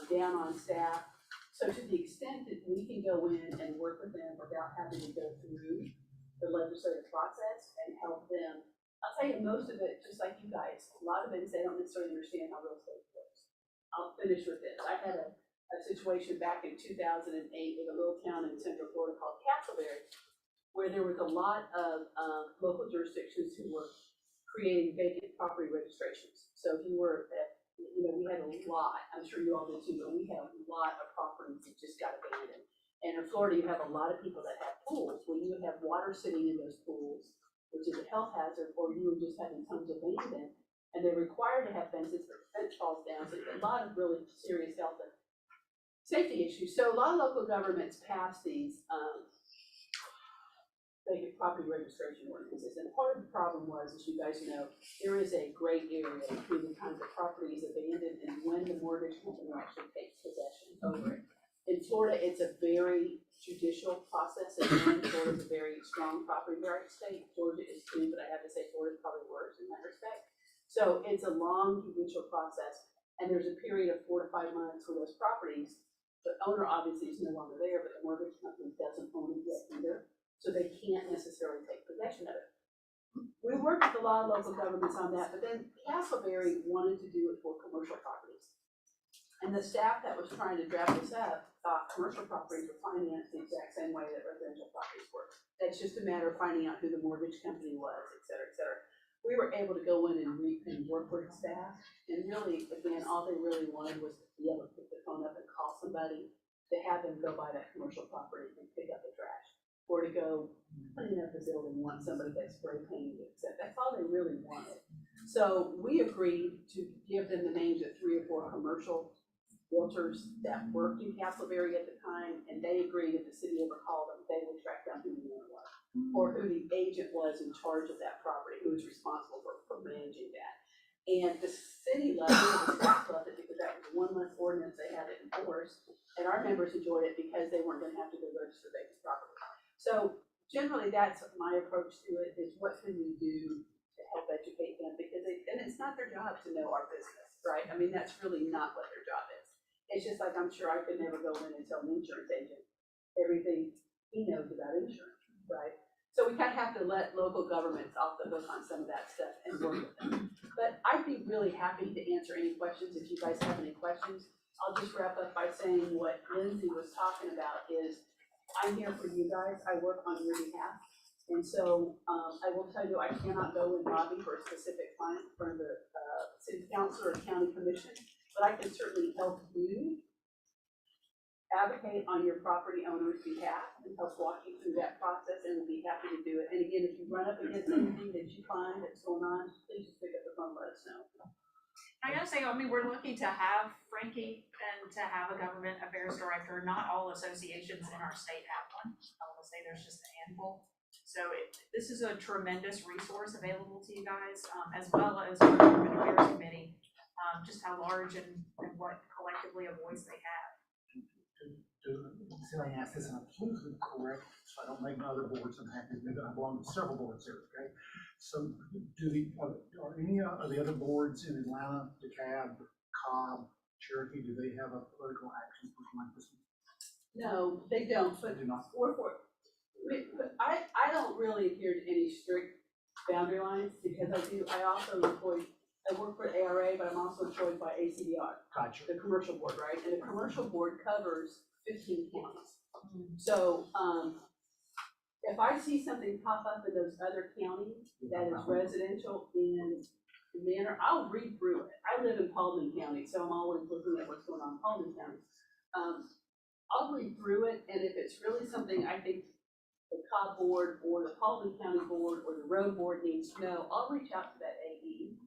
down on staff. So to the extent that we can go in and work with them without having to go through the legislative process and help them, I'll tell you, most of it, just like you guys, a lot of it is they don't necessarily understand how real estate works. I'll finish with this. I had a situation back in 2008 with a little town in Central Florida called Castleberry, where there was a lot of local jurisdictions who were creating vacant property registrations. So if you were, we had a lot, I'm sure you all did too, but we had a lot of properties that just got abandoned. And in Florida, you have a lot of people that have pools, where you would have water sitting in those pools, which is a health hazard, or you were just having tons of abandonment. And they're required to have fences, but the fence falls down, so it's a lot of really serious health and safety issues. So a lot of local governments pass these vacant property registration ordinances, and part of the problem was, as you guys know, there is a gray area between the kinds of properties abandoned and when the mortgage company actually takes possession over it. In Florida, it's a very judicial process, and Florida is a very strong property rights state. Georgia is too, but I have to say Florida is probably worse in that respect. So it's a long judicial process, and there's a period of 4 to 5 months where those properties, the owner obviously is no longer there, but the mortgage company doesn't own it yet either. So they can't necessarily take possession of it. We worked with a lot of local governments on that, but then Castleberry wanted to do it for commercial properties. And the staff that was trying to draft this up thought commercial properties were financed the exact same way that residential properties were. That's just a matter of finding out who the mortgage company was, et cetera, et cetera. We were able to go in and work with staff, and really, again, all they really wanted was to be able to pick the phone up and call somebody to have them go buy that commercial property and pick up the trash, or to go clean up the building, want somebody that's spray painted, etc. That's all they really wanted. So we agreed to give them the names of 3 or 4 commercial realtors that worked in Castleberry at the time, and they agreed if the city ever called them, they would track down who the owner was, or who the agent was in charge of that property, who was responsible for managing that. And the city loved it, the staff loved it, because that was a 1-month ordinance they had it enforced, and our members enjoyed it because they weren't gonna have to go register vacant property. So generally, that's my approach to it, is what can we do to help educate them, because and it's not their job to know our business, right? I mean, that's really not what their job is. It's just like, I'm sure I could never go in and tell an insurance agent everything he knows about insurance, right? So we kind of have to let local governments off the hook on some of that stuff and work with them. But I'd be really happy to answer any questions if you guys have any questions. I'll just wrap up by saying what Lindsay was talking about is, I'm here for you guys, I work on your behalf. And so I will tell you, I cannot go and lobby for a specific client for the city council or county commission, but I can certainly help you advocate on your property owner's behalf and help walk you through that process, and we'll be happy to do it. And again, if you run up against anything that you find that's going on, please just pick up the phone and let us know. I gotta say, I mean, we're lucky to have Frankie and to have a government affairs director. Not all associations in our state have one. I want to say there's just a handful. So this is a tremendous resource available to you guys, as well as our government affairs committee, just how large and what collectively a voice they have. I ask this, and I'm absolutely correct, so I don't make my other boards unhappy. I belong to several boards here, okay? So are any of the other boards in Atlanta, DeKalb, Cobb, Cherokee, do they have a political action person like this one? No, they don't, but They do not. but I don't really adhere to any strict boundary lines, because I also I work for ARA, but I'm also employed by ACDR. Gotcha. The commercial board, right? And the commercial board covers 15 counties. So, if I see something pop up in those other counties that is residential in Manor, I'll read through it. I live in Paulding County, so I'm always looking at what's going on in Paulding County. I'll read through it, and if it's really something I think the Cobb board or the Paulding County board or the road board needs to know, I'll reach out to that AE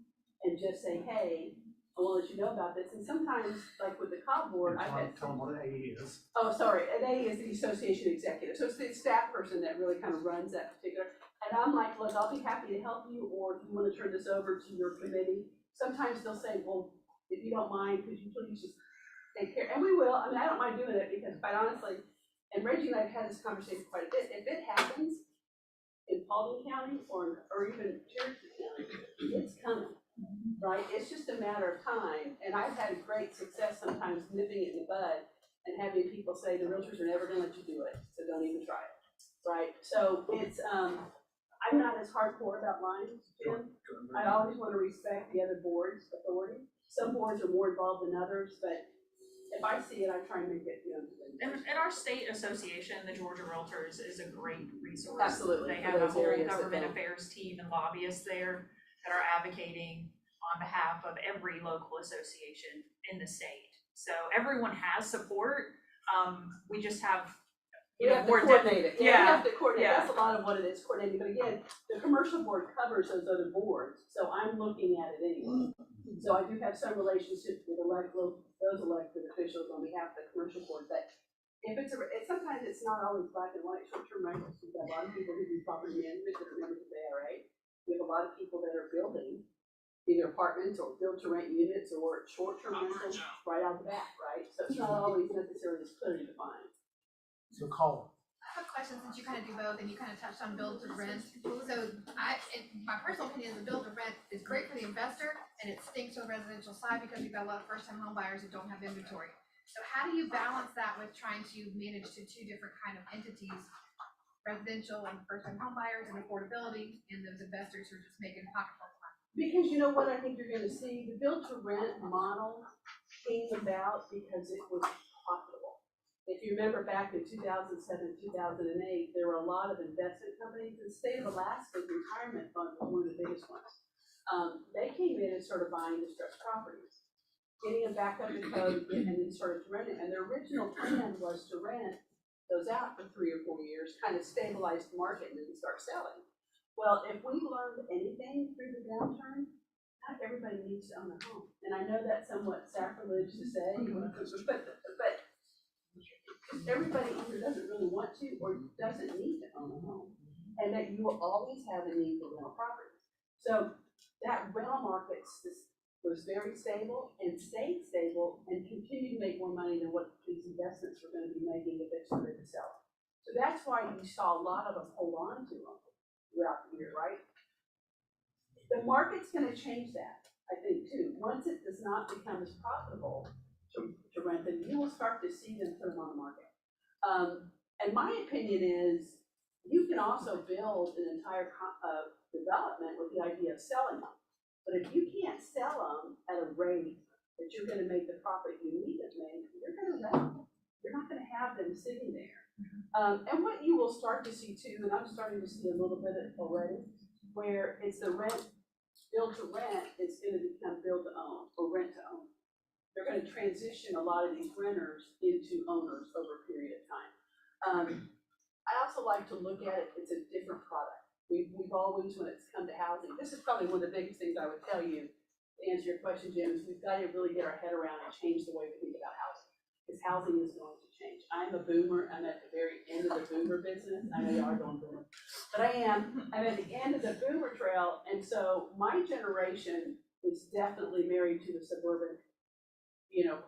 and just say, hey, I will let you know about this, and sometimes, like with the COB board, I've had. Tell them what A is. Oh, sorry, an A is the association executive, so it's the staff person that really kind of runs that particular. And I'm like, look, I'll be happy to help you, or if you wanna turn this over to your committee. Sometimes they'll say, well, if you don't mind, could you please just take care, and we will, I mean, I don't mind doing it, because quite honestly, and Reggie and I've had this conversation quite a bit, if it happens in Paulding County or even Cherokee County, it's coming. Right, it's just a matter of time, and I've had great success sometimes nipping it in the bud and having people say the realtors are never gonna let you do it, so don't even try it, right? So it's, I'm not as hardcore about lines, Jim. I always wanna respect the other board's authority. Some boards are more involved than others, but if I see it, I try and make it, And our state association, the Georgia Realtors, is a great resource. Absolutely, They for have a those whole areas that government don't. affairs team and lobbyists there that are advocating on behalf of every local association in the state. So everyone has support, we just have, You have to more coordinate it, yeah, you yeah, have to coordinate, yeah. that's a lot of what it is, coordinating, but again, the commercial board covers those other boards, so I'm looking at it anyway. So I do have some relationships with those elected officials on behalf of the commercial board, but if sometimes it's not always black and white, short-term rentals, we've got a lot of people who do property management that are members of the ARA. We have a lot of people that are building either apartments or build-to-rent units or short-term rentals right out the bat, right? So it's not always necessarily as clearly defined. So call I have a question, since you kind of do both and you kind of touched on build to rent. So my personal opinion is the build to rent is great for the investor and it stinks on the residential side because you've got a lot of first time home buyers that don't have inventory. So how do you balance that with trying to manage to two different kind of entities, residential and first time home buyers and affordability, and those investors who are just making pocketfuls of money? Because you know what I think you're gonna see, the build to rent model came about because it was profitable. If you remember back in 2007, 2008, there were a lot of investment companies. The state of Alaska's retirement fund was one of the biggest ones. They came in and started buying distressed properties, getting them back up to code, and then started to rent it. And their original plan was to rent those out for 3 or 4 years, kind of stabilize the market, and then start selling. Well, if we learned anything through the downturn, not everybody needs to own a home. And I know that's somewhat sacrilege to say, but everybody either doesn't really want to or doesn't need to own a home. And that you will always have a need for rental properties. So that rental market was very stable and stayed stable and continued to make more money than what these investments were going to be making if they started to sell. So that's why you saw a lot of them hold on to them throughout the year, right? The market's going to change that, I think, too. Once it does not become as profitable to rent them, you will start to see them put them on the market. And my opinion is you can also build an entire development with the idea of selling them. But if you can't sell them at a rate that you're going to make the profit you need to make, you're going to rent them. You're not going to have them sitting there. And what you will start to see too, and I'm starting to see a little bit of it already, where it's the build to rent is going to become build to own or rent to own. They're going to transition a lot of these renters into owners over a period of time. I also like to look at it, it's a different product. We've always, when it's come to housing, this is probably one of the biggest things I would tell you to answer your question, Jim, is we've got to really get our head around and change the way we think about housing. Because housing is going to change. I'm a boomer, I'm at the very end of the boomer business. I know y'all are going boomer, but I'm at the end of the boomer trail, and so my generation is definitely married to the suburban,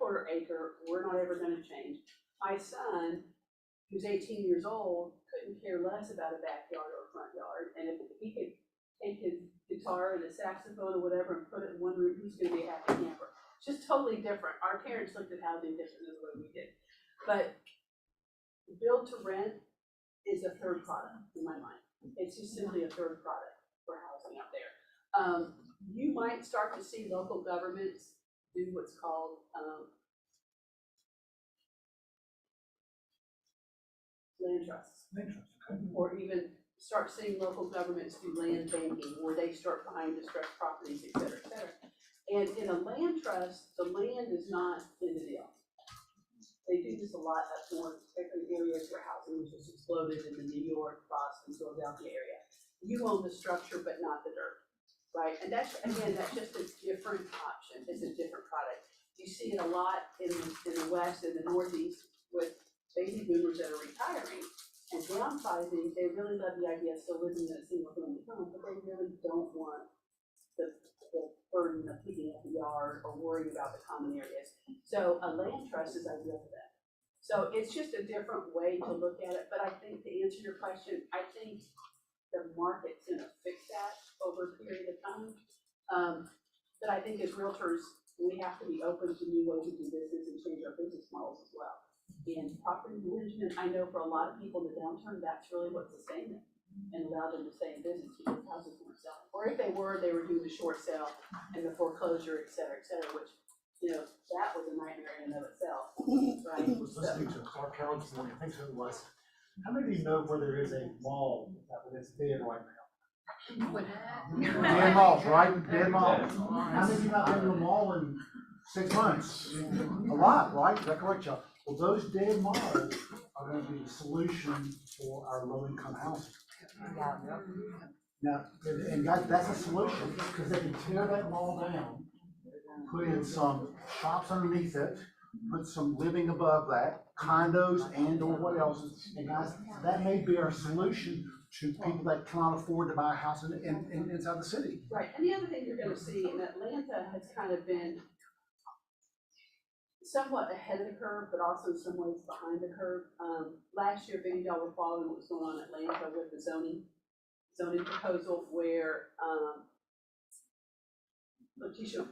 quarter acre. We're not ever going to change. My son, who's 18 years old, couldn't care less about a backyard or a front yard, and if he could take his guitar and a saxophone or whatever and put it in one room, he's going to be a happy camper. It's just totally different. Our parents looked at housing different than the way we did. But build to rent is a third product in my mind. It's just simply a third product for housing out there. You might start to see local governments do what's called land trusts. Or even start seeing local governments do land banking, where they start buying distressed properties, et cetera, et cetera. And in a land trust, the land is not in the deal. They do this a lot up north, in areas where housing was just exploded in the New York, Boston, Philadelphia area. You own the structure, but not the dirt. right? And that's, again, that's just a different option, it's a different product. You see it a lot in the west and the northeast with baby boomers that are retiring and downsizing. They really love the idea of still living in a single family home, but they really don't want the burden of picking up the yard or worrying about the common areas. So a land trust is ideal for that. So it's just a different way to look at it, but I think to answer your question, I think the market's gonna fix that over a period of time. But I think as realtors, we have to be open to new ways to do business and change our business models as well. And property management, I know for a lot of people in the downturn, that's really what sustained them and allowed them to stay in business because houses weren't selling. Or if they were doing the short sale and the foreclosure, et cetera, which, you know, that was a nightmare in and of itself, right? I was listening to Clark Howard this morning, I think so it was. How many of you know where there is a mall that is dead right now? Dead malls, right? Dead malls. How many of you not been to a mall in 6 months? A lot, right? Is that correct, y'all? Well, those dead malls are gonna be the solution for our low-income housing. Now, and guys, that's a solution, because they can tear that mall down, put in some shops underneath it, put some living above that, condos and or what else. And guys, that may be our solution to people that cannot afford to buy a house inside the city. Right, and the other thing you're gonna see in Atlanta has kind of been somewhat ahead of the curve, but also in some ways behind the curve. Last year, if any of y'all were following what was going on in Atlanta with the zoning proposal where, Letitia,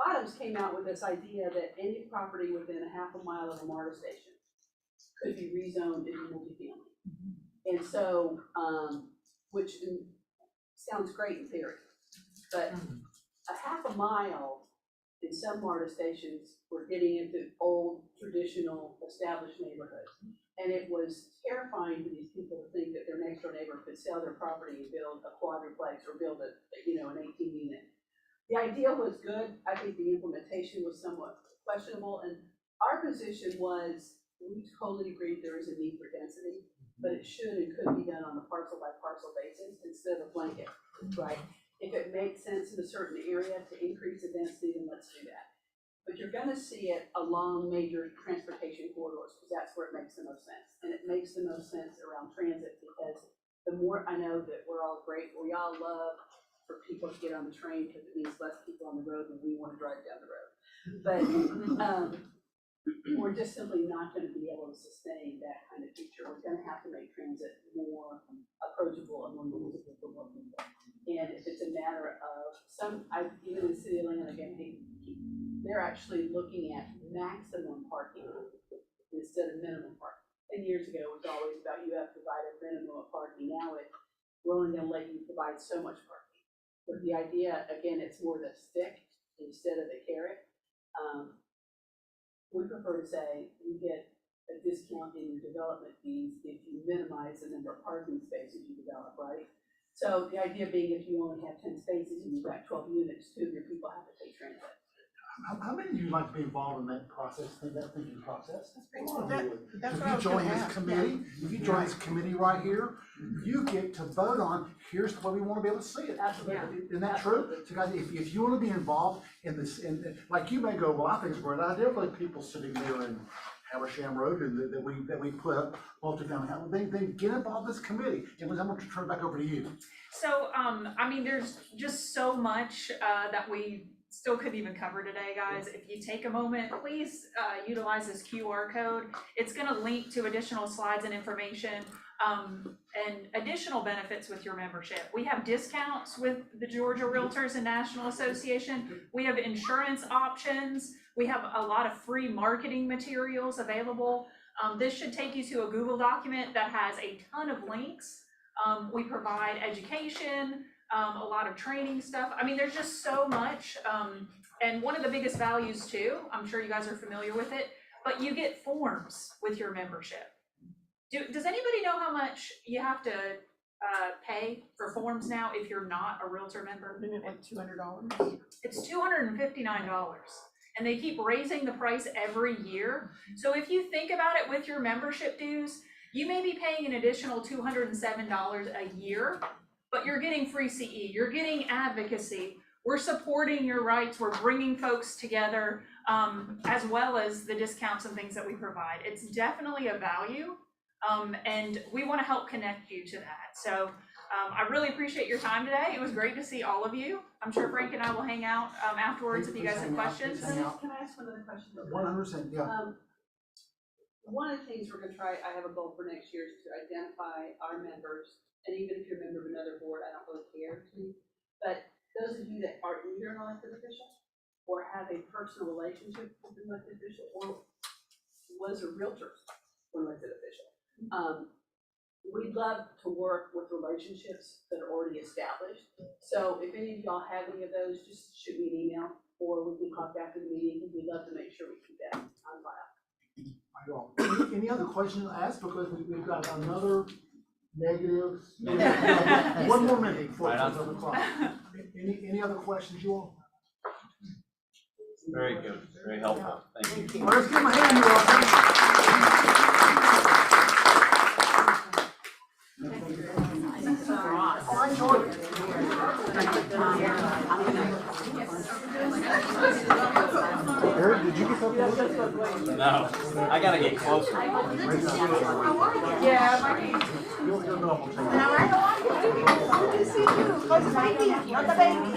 Bottoms came out with this idea that any property within a half a mile of a MARTA station could be rezoned into multifamily. And so, which sounds great in theory, but a half a mile in some MARTA stations were getting into old, traditional, established neighborhoods. And it was terrifying for these people to think that their next door neighbor could sell their property and build a quadruplex or build an 18 unit. The idea was good. I think the implementation was somewhat questionable. And our position was, we totally agreed there is a need for density, but it should and could be done on a parcel by parcel basis instead of a blanket, right? If it makes sense in a certain area to increase the density, then let's do that. But you're gonna see it along major transportation corridors, because that's where it makes the most sense. And it makes the most sense around transit, because the more, I know that we're all great, we all love for people to get on the train, because it means less people on the road when we wanna drive down the road. But, we're just simply not gonna be able to sustain that kind of future. We're gonna have to make transit more approachable and more usable for more people. And if it's a matter of even in the city of Atlanta, again, they're actually looking at maximum parking instead of minimum parking. 10 years ago, it was always about you have to provide a minimum of parking. Now we're only gonna let you provide so much parking. But the idea, again, it's more the stick instead of the carrot. We prefer to say you get a discount in your development fees if you minimize the number of parking spaces you develop, right? So the idea being if you only have 10 spaces and you've got 12 units, 2 of your people have to take transit. How many of you like to be involved in that process, that thinking process? That's If what I you was join gonna this ask, committee, if you join this committee right here, you get to vote on, here's the way we wanna be able to see it. Absolutely. Isn't that true? So guys, if you wanna be involved in this, like you may go, well, I think it's a great idea for the people sitting there in Habersham Road and that we put up multifamily housing, then get involved in this committee. And Liz, I'm gonna turn it back over to you. So, I mean, there's just so much that we still couldn't even cover today, guys. If you take a moment, please utilize this QR code. It's gonna link to additional slides and information and additional benefits with your membership. We have discounts with the Georgia Realtors and National Association. We have insurance options. We have a lot of free marketing materials available. This should take you to a Google document that has a ton of links. We provide education, a lot of training stuff. I mean, there's just so much. And one of the biggest values too, I'm sure you guys are familiar with it, but you get forms with your membership. Does anybody know how much you have to pay for forms now if you're not a Realtor member? Isn't it like $200? It's $259. And they keep raising the price every year. So if you think about it with your membership dues, You may be paying an additional $207 a year, but you're getting free CE, you're getting advocacy, we're supporting your rights, we're bringing folks together, as well as the discounts and things that we provide. It's definitely a value, and we want to help connect you to that. So I really appreciate your time today. It was great to see all of you. I'm sure Frank and I will hang out afterwards if you guys have questions. Can I ask one other question? 100%, yeah. One of the things we're gonna try, I have a goal for next year, is to identify our members, and even if you're a member of another board, I don't really care to, but those of you that are either an elected official or have a personal relationship with an elected official, or was a realtor for an elected official. We'd love to work with relationships that are already established. So if any of y'all have any of those, just shoot me an email, or we can talk after the meeting. We'd love to make sure we keep that on file. I don't. Any other questions to ask, because we've got another negative. One more minute before Right on. 12 o'clock. Any other questions you all? Very good, very helpful, thank you. Well, let's give them a hand, you all. I enjoyed it. Eric, did you get that? No, I gotta get closer. Yeah, Mikey. You're normal. Good to see you. What's the baby? What's the baby?